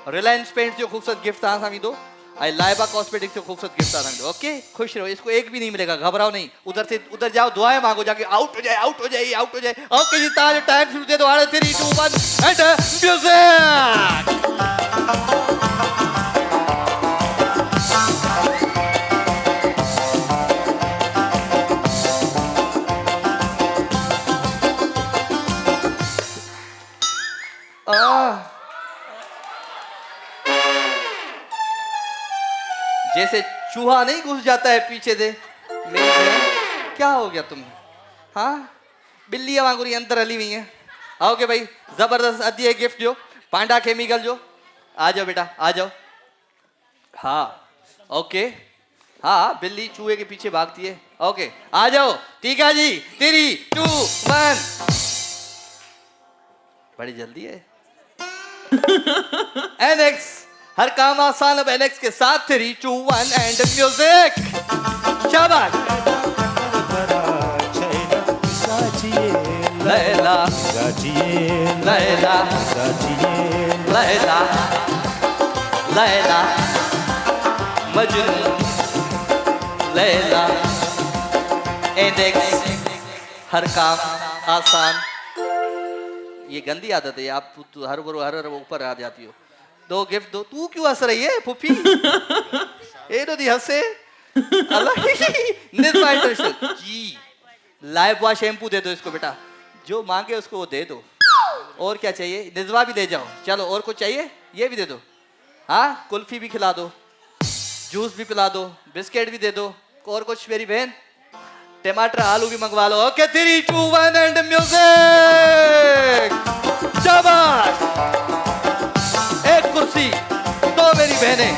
रिलायंस पेंट्स जो खूबसूरत गिफ्ट था सामी दो, आई लाइबा कॉस्मेटिक्स जो खूबसूरत गिफ्ट था सामी दो। ओके, खुश रहो, इसको एक भी नहीं मिलेगा, घबराओ नहीं। उधर से उधर जाओ, दुआएं मांगो जाके, आउट हो जाए, आउट हो जाए, आउट हो जाए। ओके जी, ताज टाइम शुरू दे दो। 3 2 1 एंड म्यूजिक। जैसे चूहा नहीं घुस जाता है पीछे से। मेरी बहन, क्या हो गया तुम्हें? हाँ, बिल्ली वांगुरी अंदर हली हुई है। आओगे भाई, जबरदस्त अदी है गिफ्ट जो पांडा केमिकल जो। आ जाओ बेटा, आ जाओ। हाँ ओके, हाँ बिल्ली चूहे के पीछे भागती है। ओके आ जाओ, ठीक है जी। 3 2 1। बड़ी जल्दी है। एनेक्स, हर काम आसान अब एनेक्स के साथ। 3 2 1 एंड म्यूजिक। शाबाश। लैला लैला लैला लैला मजनू लैला एनेक्स, हर काम आसान। ये गंदी आदत है, आप हर ऊपर आ जाती हो। 2 गिफ्ट दो। तू क्यों हंस रही है फुफी? ए नो दी हंसे निस्बा इंटरनेशनल जी। लाइफ बॉय शैम्पू दे दो इसको बेटा, जो मांगे उसको वो दे दो। और क्या चाहिए? निस्बा भी ले जाओ। चलो और कुछ चाहिए? ये भी दे दो। हाँ, कुल्फी भी खिला दो, जूस भी पिला दो, बिस्किट भी दे दो। और कुछ मेरी बहन? टमाटर आलू भी मंगवा लो। Okay 3 2 1 and music. शाबाश। एक कुर्सी, 2 मेरी बहनें।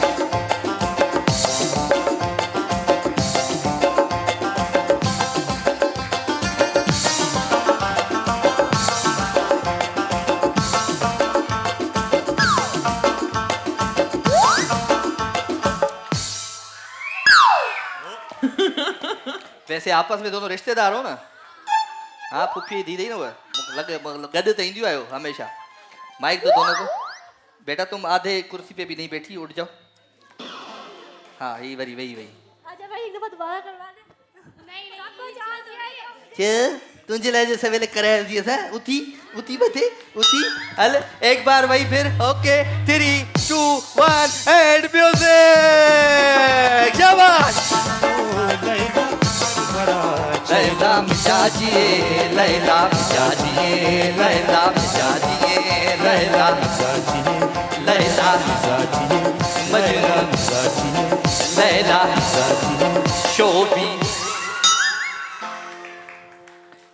वैसे आपस में दोनों रिश्तेदार हो ना? हाँ फुफी दी नहीं ना, वो गद तो इंदियो आयो हमेशा। माइक दो दोनों को। बेटा तुम आधे कुर्सी पे भी नहीं बैठी, उठ जाओ। हाँ यही वही वही वही। अच्छा भाई एक दफा दोबारा करवा दे। नहीं तुझे ले जैसे वेले करे दिए था। उठी उठी बते उठी। हल एक बार वही फिर। Okay 3 2 1 and music. शाबाश। लैला मिजाजिए, लैला मिजाजिए, लैला मिजाजिए, लैला मिजाजिए, लैला मजनू, लैला शोबी।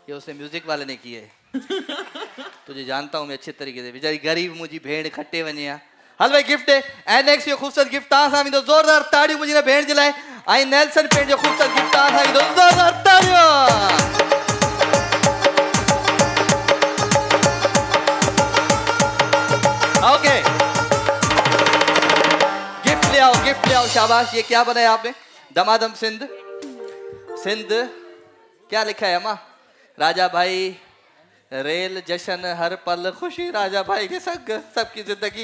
ये उसने म्यूजिक वाले ने किए। तुझे जानता हूँ मैं अच्छे तरीके से। बेचारी गरीब मुझी भेड़ खट्टे वनिया। हल भाई गिफ्ट है एनेक्स जो खूबसूरत गिफ्ट ता सामी दो जोरदार ताड़ी मुझे ना भेड़ जलाए। आई नेल्सन पेंट जो खूबसूरत गिफ्ट ता सामी दो जोरदार ताड़ियां। ओके गिफ्ट ले आओ, गिफ्ट ले आओ। शाबाश। ये क्या बनाया आपने? दमादम सिंध। सिंध क्या लिखा है अम्मा? राजा भाई रेल जश्न हर पल खुशी, राजा भाई के संग सबकी जिंदगी,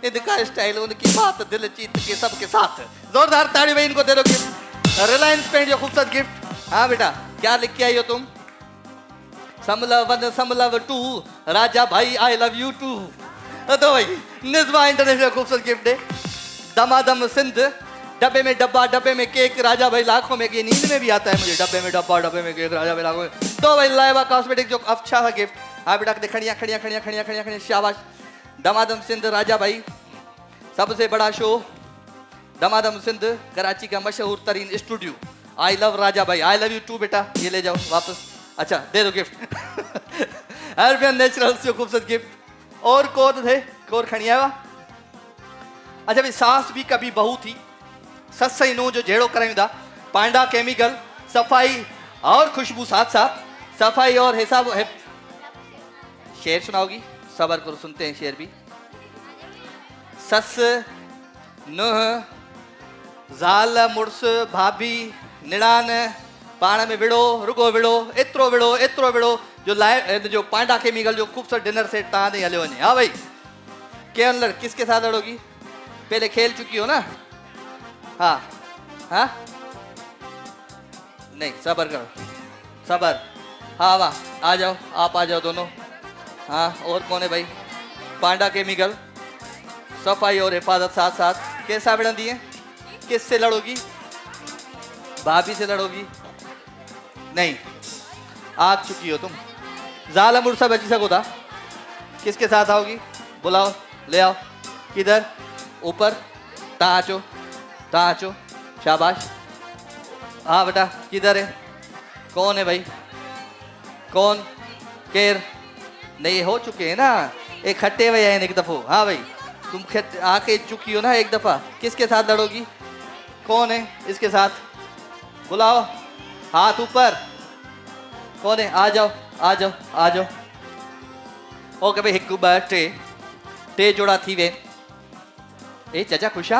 इनका स्टाइल उनकी बात दिल जीत के सबके साथ। जोरदार ताड़ी में इनको दे दो गिफ्ट। रिलायंस पेंट जो खूबसूरत गिफ्ट। हाँ बेटा क्या लिख के आई हो तुम? समलव 1 समलव 2, राजा भाई आई लव यू टू। तो भाई निस्बा इंटरनेशनल खूबसूरत गिफ्ट है। दमादम सिंध, डब्बे में डब्बा, डब्बे में केक, राजा भाई लाखों में। ये नींद में भी आता है मुझे। डब्बे में डब्बा, डब्बे में केक, राजा भाई लाखों में। तो भाई लाइबा कॉस्मेटिक जो अच्छा सा गिफ्ट। हाँ बेटा खड़िया खड़िया खड़िया खड़िया खड़िया खड़िया। शाबाश। दमादम सिंध राजा भाई, सबसे बड़ा शो दमादम सिंध, कराची का मशहूर तरीन स्टूडियो। आई लव राजा भाई, आई लव यू टू बेटा। ये ले जाओ वापस। अच्छा दे दो गिफ्ट। अरबियन नेचुरल्स जो खूबसूरत गिफ्ट। और कौन थे? कौन खड़िया? अच्छा भाई सास भी कभी बहू थी, सस सही नो जो जेड़ो करायूं था। पांडा केमिकल, सफाई और खुशबू साथ साथ। सफाई और हिसाब शेर सुनाओगी? सबर करो, सुनते हैं शेर भी। सस नुह ज़ाल मुड़स भाभी निणान पाण में विड़ो रुगो विड़ो एतिरो विड़ो जो जो पांडा केमिकल जो खूबसूरत डिनर सेट तव्हां ॾे हलियो वञे। हाँ भाई केवल लड़ किसके साथ लड़ोगी? पहले खेल चुकी हो ना? हाँ हाँ नहीं सबर करो सबर। हाँ वाह आ जाओ आप आ जाओ दोनों। हाँ और कौन है भाई? पांडा केमिकल सफाई और हिफाजत साथ साथ कैसा विड़ंदी है? किससे लड़ोगी? भाभी से लड़ोगी? नहीं आग चुकी हो तुम। ज़ाल मुड़सा बची सको था। किसके साथ आओगी? बुलाओ ले आओ। किधर? ऊपर। ता आचो शाबाश। हाँ बेटा किधर है? कौन है भाई? कौन? केर? नहीं हो चुके हैं ना एक खट्टे हुए हैं एक दफो। हाँ भाई तुम आके चुकी हो ना एक दफा। किसके साथ लड़ोगी? कौन है इसके साथ? बुलाओ हाथ ऊपर। कौन है? आ जाओ आ जाओ आ जाओ। ओके भाई हिकु ॿ टे जोड़ा थी वे। ए चाचा खुशा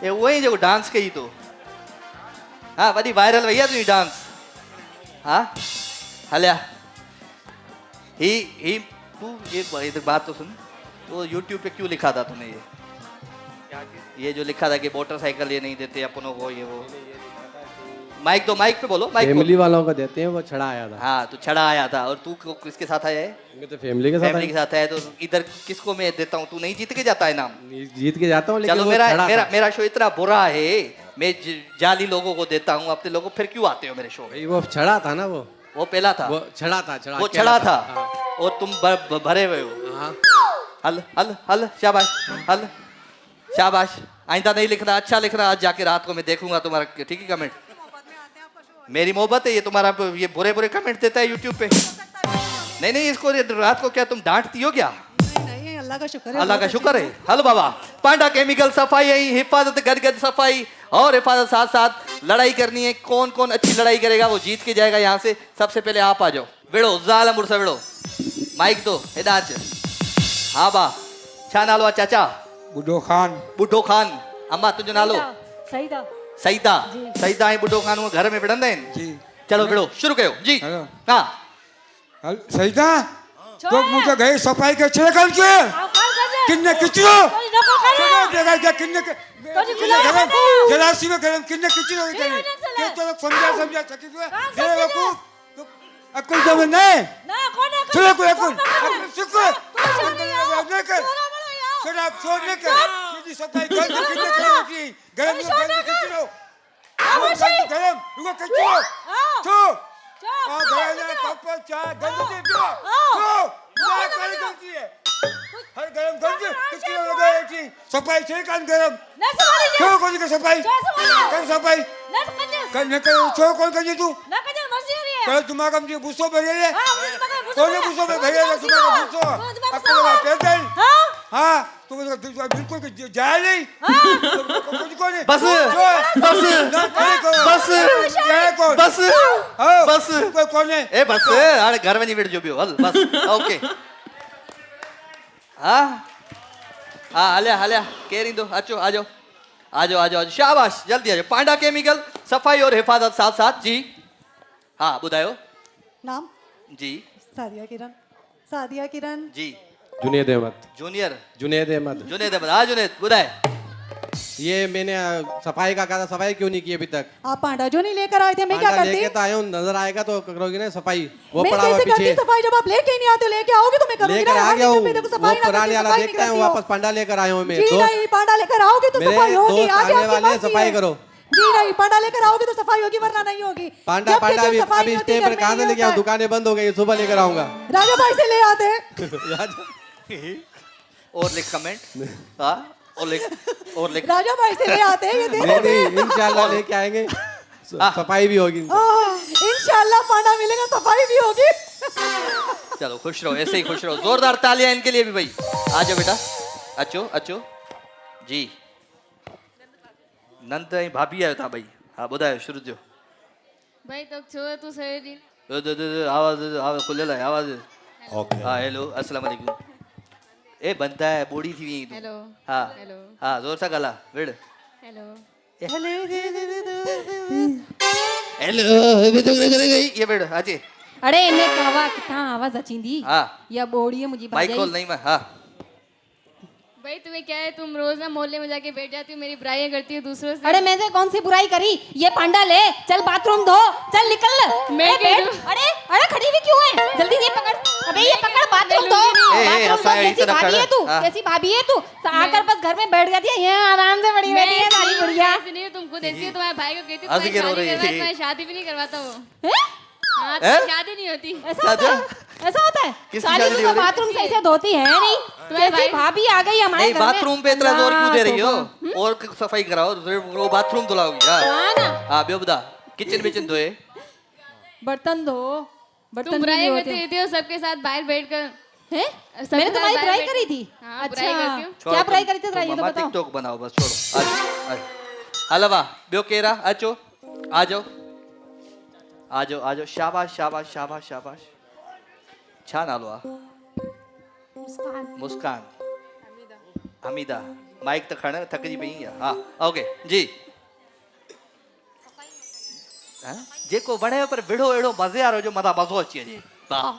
ए वो ही जो डांस कई तो। हाँ वही वायरल भैया तुझी डांस। हाँ हलिया ही तू ये बात तो सुन। वो यूट्यूब पे क्यों लिखा था तूने ये जो लिखा था कि मोटरसाइकिल ये नहीं देते अपनों को ये वो। माइक दो माइक पे बोलो। माइक फैमिली वालों को देते हैं वो छड़ा आया था। हाँ तू छड़ा आया था और तू किसके साथ आया है? मैं तो फैमिली के साथ आया। तो इधर किसको मैं देता हूँ? तू नहीं जीत के जाता है नाम। जीत के जाता हूँ लेकिन चलो मेरा शो इतना बुरा है मैं जाली लोगों को देता हूँ अपने लोगों फिर क्यों आते हो मेरे शो में? वो छड़ा था ना वो पहला था। वो छड़ा था वो छड़ा था और तुम भरे हुए हो। हल हल हल शाबाश हल शाबाश। आइंदा नहीं लिखना अच्छा लिखना। आज जाके रात को मैं देखूंगा तुम्हारा ठीक है कमेंट। मेरी मोहब्बत है ये तुम्हारा ये बुरे बुरे कमेंट देता है यूट्यूब पे। नहीं इसको रात को क्या तुम डांटती हो क्या? नहीं अल्लाह का शुक्र है। अल्लाह का शुक्र है। हल बाबा पांडा केमिकल सफाई है हिफाजत गदगद सफाई और हिफाजत साथ साथ लड़ाई करनी है। कौन कौन अच्छी लड़ाई करेगा वो जीत के जाएगा। यहाँ से सबसे पहले आप आ जाओ। विड़ो ज़ाल मुड़सा विड़ो माइक दो हिदाच। हाँ बा छा नालो आहे चाचा? बुढ़ो खान। अम्मा तुझो नालो? सईदा ऐं बुढ़ो खान वो घर में विड़ंदा आहिनि? चलो विड़ो शुरू कयो जी। हाँ सईदा तो मुझे गए सफाई के छे कर के किन्ने किचरो जगह जा किन्ने जलासी में गरम किन्ने किचरो करे के तो समझा सकी तो ये वकूफ तो अकुल तो नहीं ना कौन है चलो कोई अकुल शुक्र नहीं कर शराब छोड़ने के ये सफाई कर किन्ने करोगी गरम में गरम किचरो गरम रुको किचरो छो आ गया कप चाय गंद दे पियो छो क्या कर देती है हर गरम गंज किचरो लगा थी सफाई छे कान गरम ना सफाई छो कौन की सफाई कर सफाई ना कर छो कौन कर तू ना कर मर्जी है कर दिमाग हम जी गुस्सो भरे है कौन गुस्सो में भरे है तुम्हारा गुस्सो अकेला पैदल हां तुम बिल्कुल जाए नहीं कुछ नहीं बस कोई कौन है ए बस अरे घर वञी विड़जो पियो हल बस ओके। हाँ हलिया केर ईंदो? अचो आ जाओ शाबाश जल्दी आ जाओ। पांडा केमिकल सफाई और हिफाजत साथ साथ जी। हाँ बुधायो नाम? जी सादिया किरण जी। जुनेद अहमद जुनेद अहमद। हाँ जुनेद बुधाए। ये मैंने सफाई का कहा था सफाई क्यों नहीं की अभी तक? आप पांडा जो नहीं लेकर आए थे मैं क्या करती? लेके तो आया हूँ नजर आएगा तो करोगी ना सफाई। वो मैं पड़ा हुआ कैसे करती सफाई जब आप लेके ही नहीं आते? लेके आओगे तो मैं करूंगी। लेकर आ गया हूँ वो पुराने वाला लेकर आया हूँ वापस पांडा लेकर आया हूँ मैं। जी नहीं पांडा लेकर आओगे तो सफाई होगी। आने वाले सफाई करो। जी नहीं पांडा लेकर आओगे तो सफाई होगी वरना नहीं होगी। पांडा अभी स्टे पर कहाँ से लेके आओ? दुकानें बंद हो गई सुबह लेकर आऊंगा। राजा भाई से ले आते और लिख कमेंट। हाँ और लिख राजा भाई से ले आते हैं ये नहीं इंशाल्लाह लेके आएंगे सफाई भी होगी इंशाल्लाह पांडा मिलेगा सफाई भी होगी। चलो खुश रहो ऐसे ही खुश रहो। जोरदार तालियां इनके लिए भी भाई। आ जाओ बेटा अचो जी। नंद ऐं भाभी आयो था भाई। हाँ ॿुधायो शुरू थियो भाई तो छो तू सही आवाज खुलियल आहे आवाज। ओके हाँ हेलो अस्सलाम वालेकुम। ए बनता है बूढ़ी थी हुई तू हेलो हाँ हेलो हाँ जोर सा गला विड़ हेलो हेलो ये विड़ अजय अरे इन्हें कहवा कितना आवाज अचींदी हाँ या बोड़ी है मुझे माइक खोल नहीं मैं हाँ भाई तुम्हें क्या है, तुम रोज ना मोहल्ले में जाके बैठ जाती हो, मेरी बुराइयां करती हो दूसरों से। अरे मैंने कौन सी बुराई करी? ये पांडा ले, चल बाथरूम धो, चल निकल। मैं अरे क्यों बैठ, अरे अरे खड़ी भी क्यों है? जल्दी ये पकड़, अबे ये पकड़ बाथरूम धो। बाथरूम धो, कैसी भाभी है तू? कैसी भाभी है तू? आकर बस घर में बैठ जाती है, ये आराम से बड़ी बैठी है सारी बुढ़िया। ऐसी नहीं, तुम खुद ऐसी हो। तुम्हारे भाई को कहती हंस के रो रही है। तुम्हारी शादी भी नहीं करवाता वो। हैं? हाँ, तुम्हारी शादी नहीं होती। ऐसा होता है? ऐसा होता है? किसकी साली शादी तू हो तो रही? बाथरूम से ऐसे धोती है नहीं? कैसी भाभी आ गई हमारे नहीं घर में? बाथरूम पे इतना जोर क्यों दे रही हो तोबा। और सफाई कराओ दूसरे वो बाथरूम धुलाओगी हाँ ना, हाँ बियो बता किचन विचन धोए बर्तन धो, बर्तन तुम भी बुराइयां नहीं करती होते। रहती हो सबके साथ बाहर बैठकर। हैं? सबके मैंने साथ तुम्हारी बाहर बुराई बैठ- करी थी? हाँ, बुराई करती हूँ। क्या बुराई करी थी? जरा ये तो मम्मा बताओ। टिकटॉक बनाओ बस छोड़ो आज हलवा बियो केरा अचो आ जाओ आ जाओ आ जाओ शाबाश शाबाश शाबाश शाबाश छा नालो आ मुस्कान हमीदा माइक तो खड़े थक जी पई है हाँ ओके जी हाँ? जेको वणे पर विड़ो एड़ो मजे आ रहो जो मदा मजो अची जी वाह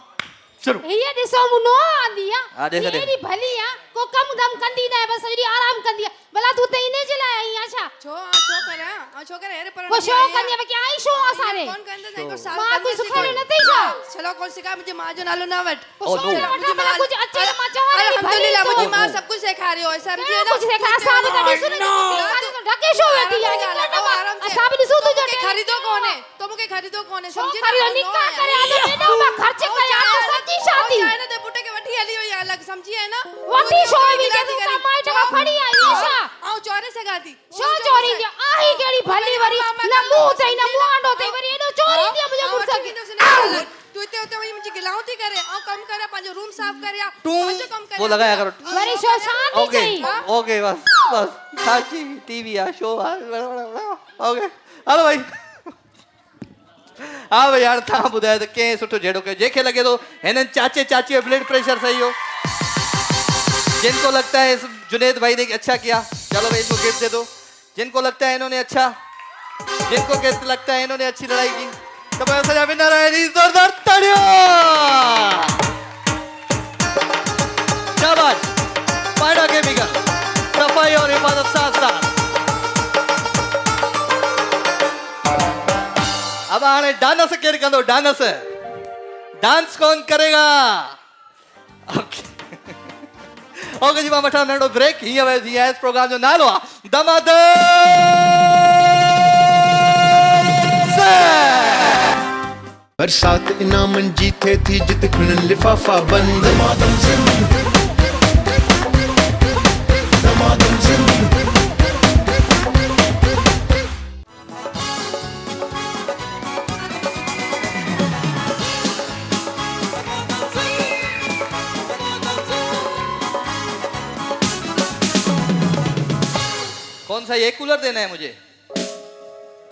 शुरू ये ॾिसो मुनो आंदी हा, आहे ॾिस, ॾिस। एॾी भली आहे को कम दम कंदी न आहे बस एॾी आराम कंदी आहे भला तू त इने जे लाइ आई आहे छा छो करे हेरे पर वो शो कंदी आहे कि आई शो असारे कौन कंदे नहीं को साल मां कोई सुखाड़े न थई छा चलो कौन सिखा मुझे मां जो नालो ना वट ओ नो वठा भला कुछ अचे त मां चवां अल्हम्दुलिल्लाह मुझे मां सब कुछ सिखा रही हो समझिए ना कुछ देखा असां बि त ॾिसो न सिखारे तो ढके शो वेठी आहे असां बि ॾिसो तुंहिंजो खरीदो कौन है तो मुके खरीदो कौन है समझे खरीदो निका करे आ तो एॾो मां खर्च करे आ तो सच्ची शादी ना ते पुटे के वठी हली हुई अलग समझिए है ना वठी शो बि जे तू कमाई टका खड़ी आई आहे छा आऊं चोरे से गाती शो चोरी दी आही केड़ी भली वरी न मुंह तई न मुआंडो तई वरी एॾो चोरी दी मुझे पुरसा तू इते उते वही मुझे गिलाऊं थी करे आऊं कम करे पांजो रूम साफ करे टू पांजो कम करे वो लगाया करो वरी शो शांति ओके चाहिए ओके बस बस साची टीवी आ शो आ ओके हलो भाई हाँ भाई यार तव्हां ॿुधायो त कंहिं सुठो जहिड़ो कयो जंहिंखे लगे तो हिननि चाचे चाची जो ब्लड प्रेशर सही हो जिनको लगता है जुनेद भाई ने अच्छा किया चलो भाई इनको गिफ्ट दे दो जिनको लगता है इन्होंने अच्छा जिनको लगता है इन्होंने अच्छी लड़ाई की तो भाई सजा विनर है जोरदार तालियां शाबाश पांडा केमिकल सफाई और हिफाजत साथ साथ अब आने डांस केर कंदो डांस कौन करेगा ओके ओके जी मां वठां नंढो ब्रेक हीअं वरी इस प्रोग्राम जो नालो आहे बरसात इनामन जी थे थी जित खिणन लिफाफा बंद दमादम जिंद दमादम जिंद कौन सा ये कूलर देना है मुझे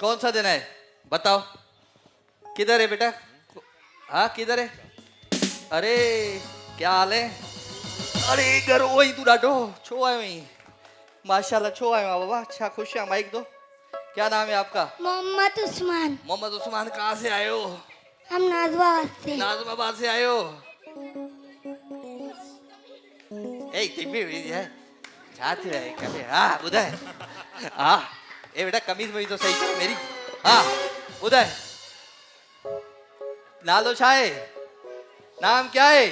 कौन सा देना है बताओ किधर है बेटा हाँ किधर है अरे क्या हाल है अरे घर वही तू डाटो छो आयो ही माशाल्लाह छो आयो आहे बाबा अच्छा खुश है माइक दो क्या नाम है आपका मोहम्मद उस्मान मोहम्मद उस्मान कहाँ से आए हो हम नाजवाबाद से नाजमाबाद से आए हो ए टीवी है छाती है कभी हाँ बुधाए हाँ ए बेटा कमीज में तो सही करो मेरी हाँ बुधाए नालो छा है नाम क्या है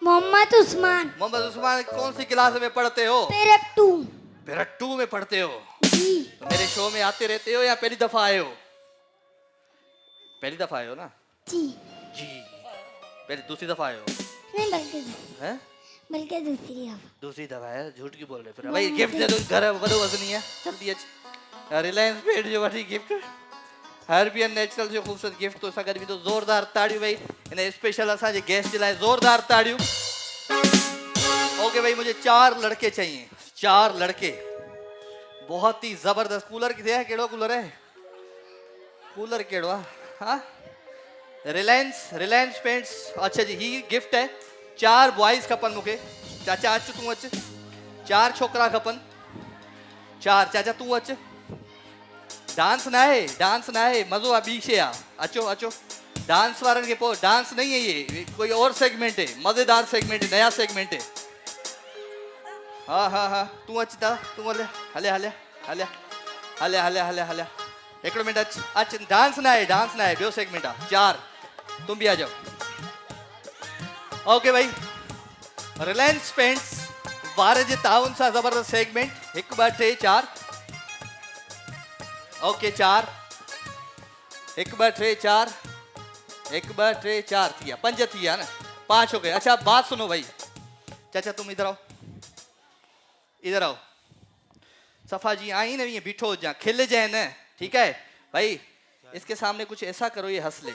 मोहम्मद उस्मान मोहम्मद उस्मान कौन सी क्लास में पढ़ते हो पेरक 2 मेरा 2 में पढ़ते हो जी तो मेरे शो में आते रहते हो या पहली दफा आए हो पहली दफा आए हो ना जी जी पहले दूसरी दफा आए हो नहीं बल्कि हैं बल्कि दूसरी अब दूसरी दफा है झूठ क्यों बोल रहे फिर भाई गिफ्ट दे दो घर वडो वजनी है जल्दी अच रिलायंस पेड जो वठी गिफ्ट हर्बियन नेचुरल जो खूबसूरत गिफ्ट तो सां गॾु बि तो ज़ोरदार ताड़ियूं भाई इन स्पेशल असांजे गेस्ट जे लाइ ज़ोरदार ताड़ियूं ओके भाई मुझे 4 लड़के चाहिए 4 लड़के बहुत ही जबरदस्त कूलर किथे है केड़ो कूलर है कूलर केड़ो है हाँ रिलायंस पेंट्स अच्छा जी ही गिफ्ट है 4 बॉयज खपन मुखे चाचा अच तूं अच 4 छोकरा खपन 4 चाचा तूं अच डांस ना है मज़ो आहे ॿी शइ आहे अचो अचो डांस वारनि खे पोइ डांस नहीं है ये कोई और सेगमेंट है मज़ेदार सेगमेंट है नया सेगमेंट है हाँ तूं अच ता तूं हलिया हिकिड़ो मिनट अच डांस ना है ॿियो सेगमेंट आहे 4 तुम भी आ जाओ ओके भाई रिलायंस पेंट्स वारे जे ताउन सां ज़बरदस्त सेगमेंट 1 2 3 4 ओके 4 1 2 3 4 1 2 3 4 थी गया 5 थी गया ना 5 हो गए अच्छा बात सुनो भाई चाचा तुम इधर आओ सफा जी आई ना ये बिठो जा खिल जाए ना ठीक है भाई इसके सामने कुछ ऐसा करो ये हंस ले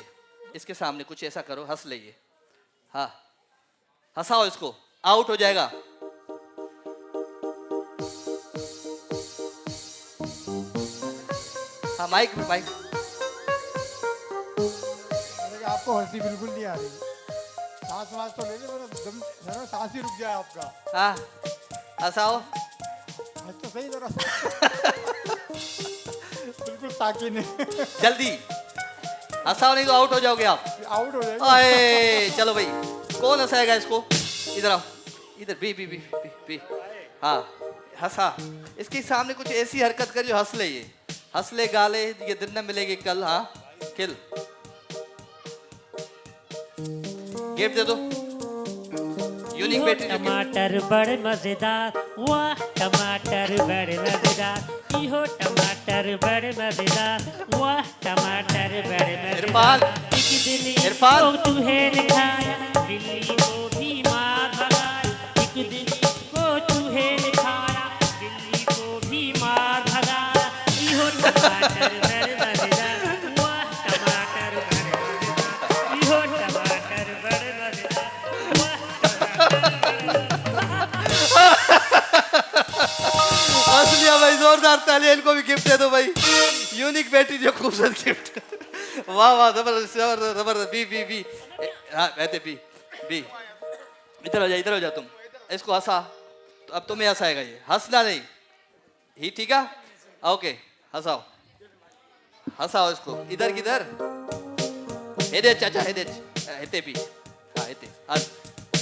इसके सामने कुछ ऐसा करो हंस ले ये हाँ हंसाओ इसको आउट हो जाएगा हाँ माइक आपको हंसी बिल्कुल नहीं आ रही सांस तो ले ले मेरा सांस ही रुक जाए आपका हाँ हंसाओ तो सही जरा बिल्कुल साकिन है जल्दी हंसाओ नहीं तो आउट हो जाओगे आप आउट हो जाएगा आए चलो भाई कौन हंसाएगा इसको इधर आओ इधर बी हाँ हंसा इसके सामने कुछ ऐसी हरकत कर जो हंस ले ये हंस ले गाले ये दिन न मिलेगी कल हाँ किल गिफ्ट दे दो यूनिक बैटरी टमाटर बड़े मजेदार वाह टमाटर बड़े मजेदार इहो टमाटर बड़े मजेदार वाह टमाटर बड़े मजेदार एक दिन इरफान को चूहे ने खाया बिल्ली को भी मार भगाया एक दिन को चूहे ने खाया बिल्ली को भी मार भगाया इहो टमाटर बड़े मजेदार वाह टमाटर बड़े मजेदार इहो टमाटर बड़े मजेदार हंस लिया भाई जोरदार ताली इनको भी गिफ्ट दे दो भाई यूनिक बैटरी जो खूबसूरत गिफ्ट वाह जबरदस्त बी हाँ कहते बी इधर हो जा तुम इसको हंसा तो अब तुम्हें हंसाएगा ये हंसना नहीं ही ठीक है ओके हंसाओ इसको इधर किधर हेदे चाचा हेते भी हाँ हेते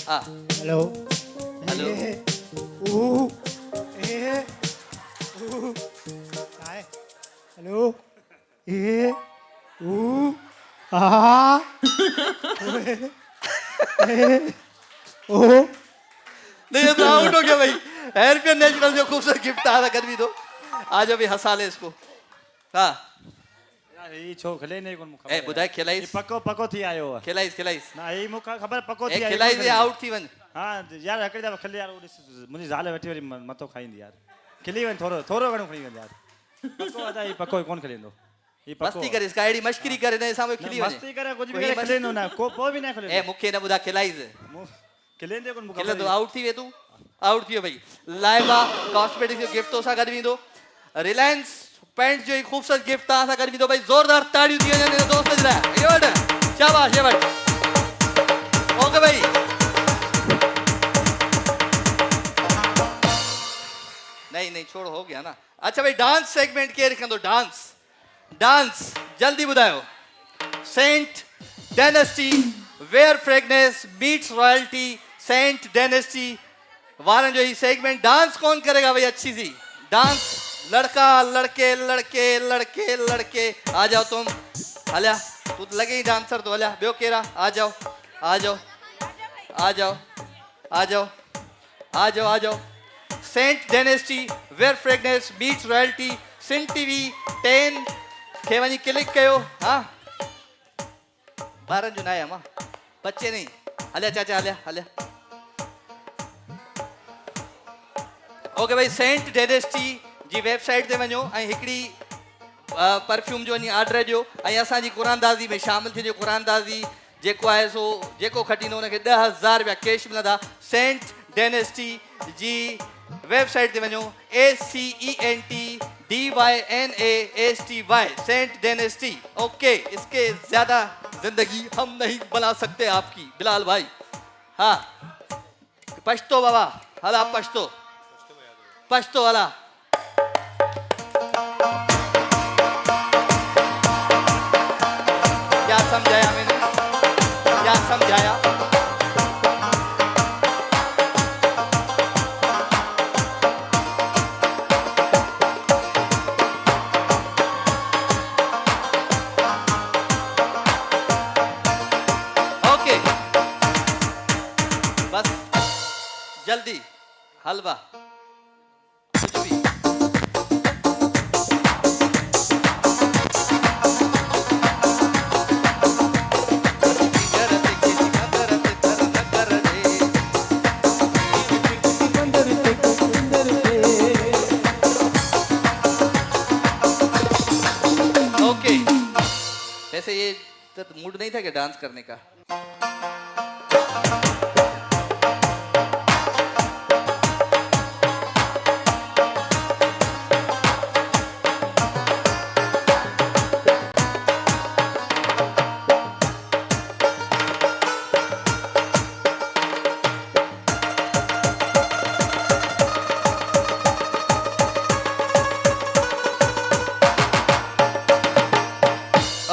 हाँ हेलो हेलो नहीं तो आउट हो गया भाई हेयर पे नेचुरल जो खूबसूरत गिफ्ट आ रहा कर भी दो आज अभी हंसा ले इसको हाँ यार ये छो खले नहीं कोन मुखा ए बुधाई खिलाइस पको थी आयो खिलाइस ना ये मुखा खबर पको थी आयो खिलाइस ये आउट थी वन हां यार हकड़े जा खले यार मुझे जाले बैठी वाली मतो खाईंदी यार खिली वन थोरो गणो खणी वन यार पको वदा ये पको कोन खलेंदो ये पको मस्ती करे इसका आईडी मस्करी करे ने सामने खिली वन मस्ती करे कुछ भी करे खलेंदो ना को भी ना खले ए मुखे ना बुधा खिलाइस खलेंदे कोन मुखा खिले तो आउट थी वे तू आउट थी भाई लाइबा कॉस्मेटिक्स जो गिफ्ट तो सा कर भी दो रिलायंस पेंट जो खूबसूरत गिफ्ट था सा कर भी दो भाई जोरदार ताड़ी दियो ने दोस्त जरा ये बट शाबाश ये बट ओके भाई नहीं छोड़ हो गया ना अच्छा भाई डांस सेगमेंट के रखन दो डांस जल्दी बुधायो scent dynasty where fragrance meets royalty scent dynasty वारन जो ही सेगमेंट डांस कौन करेगा भाई अच्छी सी डांस लड़का लड़के आ जाओ तुम हलिया तू तो लगे ही डांसर तो हलिया ब्यो केरा आ जाओ Scent dynasty where fragrance meets royalty सिन टीवी 10 खे वञी क्लिक कयो हाँ ॿारनि जो न आहे अमा बच्चे नहीं हलिया चाचा हलिया ओके भाई सेंट डायनेस्टी जी वेबसाइट ते वञो ऐं हिकिड़ी परफ्यूम जो वञी ऑर्डर ॾियो ऐं असांजी क़ुरानदाज़ी में शामिल थी क़ुरानदाज़ी जेको आहे सो जेको खटींदो हुनखे 10,000 रुपया कैश मिलंदा सेंट डायनेस्टी जी वेबसाइट ते वञो ACENTDYNASTY सेंट डायनेस्टी ओके इसके ज़्यादा ज़िंदगी हम नहीं बना सकते आपकी बिलाल भाई हाँ पछतो बाबा हला पछतो पछतो हला क्या समझाया मैंने क्या समझाया ओके बस जल्दी हलवा कुछ भी ओके वैसे ये तो मूड नहीं था क्या डांस करने का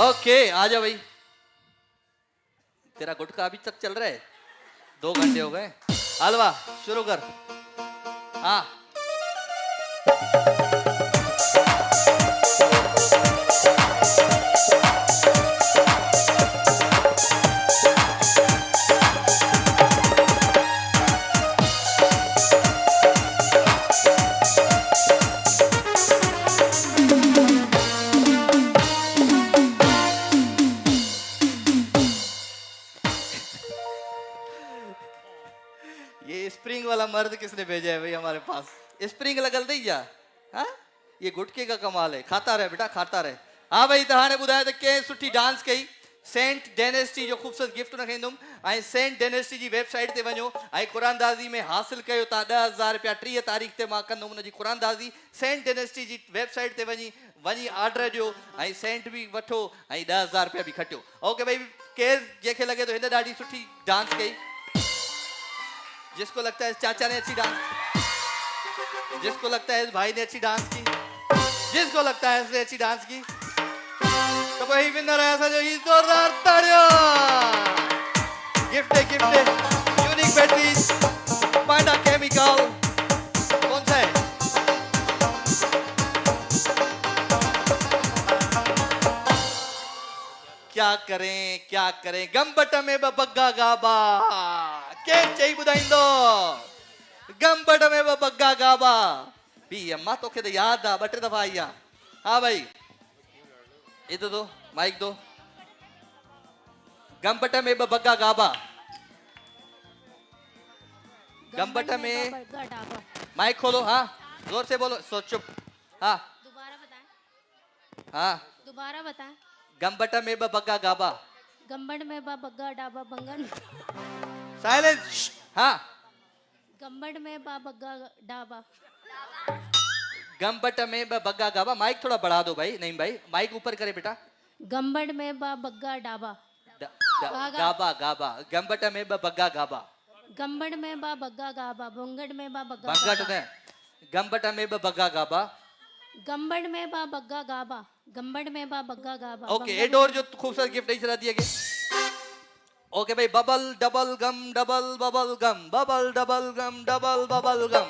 ओके आजा भाई तेरा गुटखा अभी तक चल रहा है 2 घंटे हो गए हलवा शुरू कर हाँ ये स्प्रिंग वाला मर्द किसने भेजा है भाई हमारे पास स्प्रिंग लगल दई जा हाँ ये गुटके का कमाल है खाता रहे बेटा खाता रहे हाँ भाई तहाने बुधाया तो के सुठी डांस कई सेंट डेनेस्टी जो खूबसूरत गिफ्ट न खींदुम ऐं सेंट डेनेस्टी जी वेबसाइट ते वञो ऐं कुरानदाज़ी में हासिल कयो ता 10,000 रुपया 30 तारीख़ ते मां कंदुमि उन जी कुरानदाज़ी सेंट डेनेस्टी जी वेबसाइट ते वञी ऑर्डर ॾियो ऐं सेंट भी वठो ऐं 10,000 रुपया भी खटियो ओके भाई केर जंहिंखे लगे तो हिन ॾाढी सुठी डांस कई जिसको लगता है चाचा ने अच्छी डांस जिसको लगता है इस भाई ने अच्छी डांस की जिसको लगता है इसने अच्छी डांस की तो वही विनर है ऐसा जो ही जोरदार तालियां गिफ्ट है यूनिक बैटरीज पांडा केमिकल कौन सा है क्या करें गंबट में बग्गा गाबा के चई बुधाइंदो गंबट में बग्गा गाबा भी अम्मा तो के याद आ 2 दफा आई हाँ भाई इधर दो माइक दो गंबट में बग्गा गाबा गंबट में माइक खोलो हाँ जोर से बोलो सो चुप हाँ दोबारा बताएं गंबट में बग्गा गाबा गंबट में बग्गा डाबा बंगन साइलेंस हाँ गंबट में बग्गा डाबा गंबट में बग्गा गाबा माइक थोड़ा बढ़ा दो भाई नहीं भाई माइक ऊपर करे बेटा गंबट में बग्गा डाबा गाबा गाबा गंबट में बग्गा गाबा गंबट में बग्गा गाबा बंगट में बग्गा बंगट में गंबट में बग्गा गाबा गंबट में बग्गा गाबा गंबट में बग्गा गाबा ओके ये डोर जो खूबसूरत गिफ्ट नहीं चला दिया गया ओके भाई बबल डबल गम double bubble gum bubble double गम double bubble gum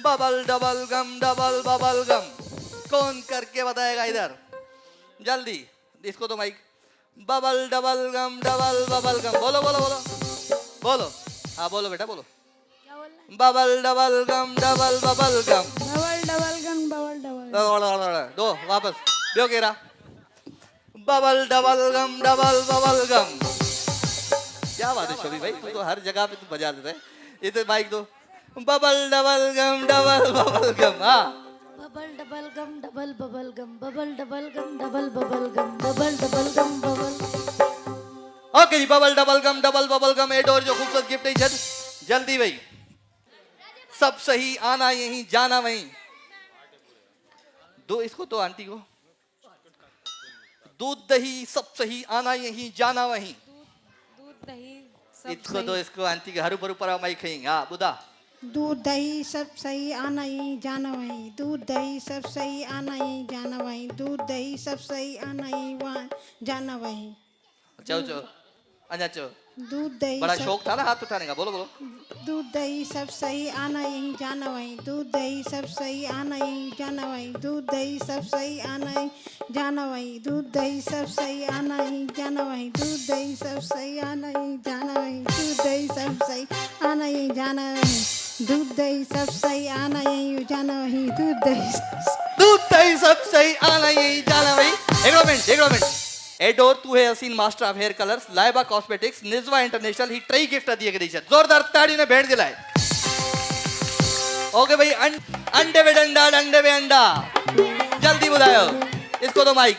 bubble double गम डबल बबल गम कौन करके बताएगा इधर जल्दी इसको तो माइक बबल डबल गम डबल बबल गम बोलो बोलो बोलो बोलो हाँ बोलो बेटा बोलो बबल डबल गम डबल बबल गम दो वापस दो केरा बबल डबल गम डबल बबल गम क्या बात है शोभी भाई तू तो हर जगह पे तू बजा देता है इधर माइक दो बबल डबल गम डबल बबल गम हाँ बबल डबल गम double bubble gum bubble double गम double bubble gum bubble double gum bubble okay जी बबल डबल गम डबल बबल गम एड और जो खूबसूरत गिफ्ट है जल्दी भाई सब सही आना यहीं जाना वहीं दो इसको तो आंटी को दूध दही सब सही आना यहीं जाना वहीं दूध दही इसको दो इसको आंटी के हरू भरू पर माई खाएंगे हाँ बुदा दूध दही सब सही आना ही जाना वही दूध दही सब सही आना ही जाना वही दूध दही सब सही आना ही वहाँ जाना वही चो चो अन्या चो दूध दही बड़ा सब- शौक था ना हाथ उठाने का बोलो बोलो दूध दही सब सही आना यही जाना वही दूध दही सब सही आना यही जाना वही दूध दही सब सही आना यही जाना वही दूध दही सब सही आना यही जाना वही दूध दही सब सही आना यही जाना वही दूध दही सब सही आना यही जाना वही दूध दही सब सही आना यही जाना वही दूध दही सब सही आना यही जाना वही एक मिनट एडोर तू है असीन master of hair colours Laiba cosmetics निजवा इंटरनेशनल ही ट्रई गिफ्ट दिए गई है जोरदार ताड़ी ने भेड़ दिलाए ओके भाई अंडे पे अंडा जल्दी बुलाओ इसको दो माइक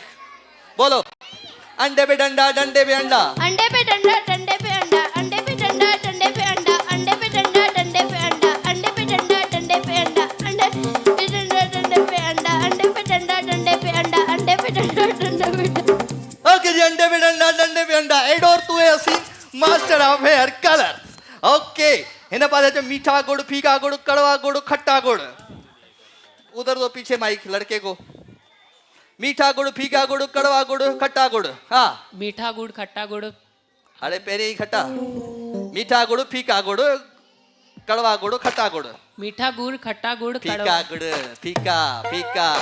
बोलो अंडे पे डंडा डंडे पे अंडा अंडे पे डंडा डंडे पे अंडा अंडे पे डंडा डंडे पे अंडा अंडे पे डंडा डंडे पे अंडा अंडे पे डंडा डंडे पे अंडा अंडे पे डंडा डंडे पे अंडा अंडे पे डंडा डंडे पे अंडा अंडे पे डंडा डंडे पे ओके जी अंडे पे डंडा डंडे पे अंडा एडोर तू है असीन master of hair colours okay हिन पासे जो मीठा गुड़ फीका गुड़ कड़वा गुड़ खट्टा गुड़ उधर दो पीछे माइक लड़के को मीठा गुड़ फीका गुड़ कड़वा गुड़ खट्टा गुड़ हाँ मीठा गुड़ खट्टा गुड़ अरे पहले ही खट्टा मीठा गुड़ फीका गुड़ कड़वा गुड़ खट्टा गुड़ मीठा गुड़ खट्टा गुड़ फीका गुड़ फीका फीका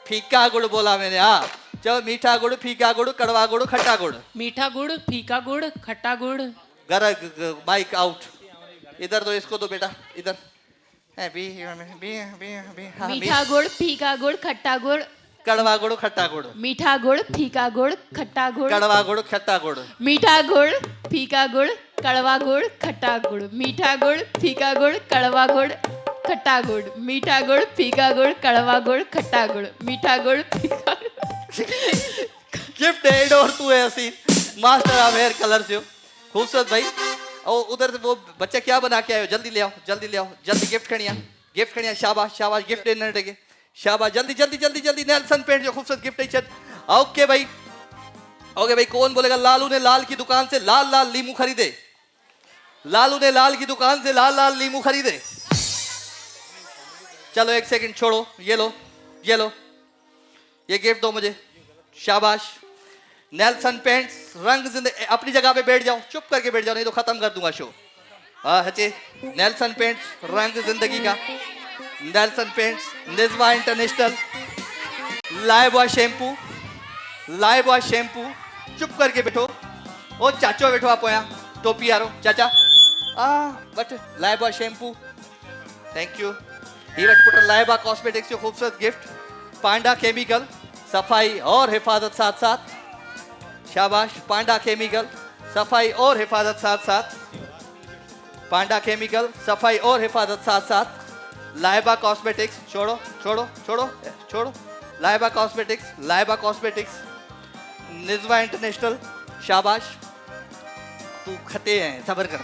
फीका गुड़ बोला मैंने हाँ चलो मीठा गुड़ फीका गुड़ कड़वा गुड़ खट्टा गुड़ मीठा गुड़ फीका गुड़ खट्टा गुड़ माइक आउट इधर दो इसको दो बेटा इधर मीठा गुड़ फीका गुड़ खट्टा गुड़ कड़वा गुड़ खट्टा गुड़ मीठा गुड़ फीका गुड़ खट्टा गुड़ कड़वा गुड़ खट्टा गुड़ मीठा गुड़ फीका गुड़ कड़वा गुड़ खट्टा गुड़ मीठा गुड़ फीका गुड़ कड़वा गुड़ खट्टा गुड़ मीठा गुड़ फीका गुड़ कड़वा गुड़ खट्टा गुड़ मीठा गुड़ फीका गिफ्ट एड और तू है असी मास्टर ऑफ हेयर कलर से खूबसूरत भाई और उधर से वो बच्चे क्या बना के आए हो जल्दी ले आओ जल्दी गिफ्ट खड़िया शाबाश गिफ्ट देने लगे शाबाश जल्दी नेल्सन पेंट जो खूबसूरत गिफ्ट है ओके भाई कौन बोलेगा लालू ने लाल की दुकान से लाल लीमू खरीदे लालू ने लाल की दुकान से लाल लीमू खरीदे चलो एक सेकंड छोड़ो ये लो ये गिफ्ट दो मुझे शाबाश नेल्सन पेंट्स रंग जिंदगी अपनी जगह पे बैठ जाओ चुप करके बैठ जाओ नहीं तो खत्म कर दूंगा शो हचे नेल्सन पेंट्स रंग जिंदगी का नेल्सन पेंट्स निजवा इंटरनेशनल लाइबॉय शैम्पू चुप करके बैठो ओ चाचो बैठो आप यहाँ टोपी आ रहो चाचा but Lifebuoy shampoo thank you he but put Laiba cosmetics जो खूबसूरत गिफ्ट पांडा केमिकल सफाई और हिफाजत साथ साथ शाबाश पांडा केमिकल सफाई और हिफाजत साथ लाइबा कॉस्मेटिक्स छोड़ो लाइबा कॉस्मेटिक्स निजवा इंटरनेशनल शाबाश तू खते हैं सबर कर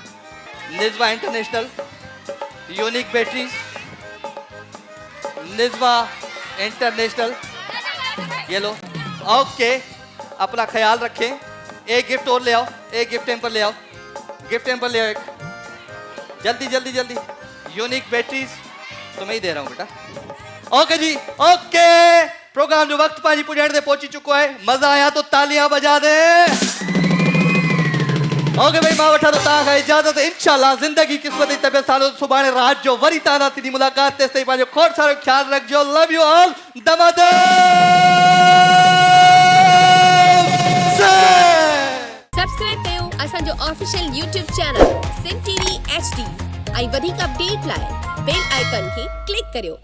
निजवा इंटरनेशनल यूनिक बैटरीज निजवा इंटरनेशनल ये लो ओके अपना ख्याल रखें एक गिफ्ट और ले आओ एक गिफ्ट टेम्पर ले आओ एक जल्दी यूनिक बैटरीज तो मैं ही दे रहा हूँ बेटा ओके जी ओके प्रोग्राम जो वक्त पाजी पुजाड़ दे पहुंची चुको है मजा आया तो तालियां बजा दे ओके भाई मां वठा तो तव्हां खां इजाज़त इंशाल्लाह ज़िंदगी क़िस्मत तबियत सालो सुभाणे रात जो वरी तव्हां थी मुलाक़ात तेसि ताईं पंहिंजो खोड़ सारो ख्याल रखिजो love you all Damadam subscribe कयो असांजो official YouTube channel SIM TV HD ऐं वधीक अपडेट लाइ बेल आइकन खे क्लिक करियो।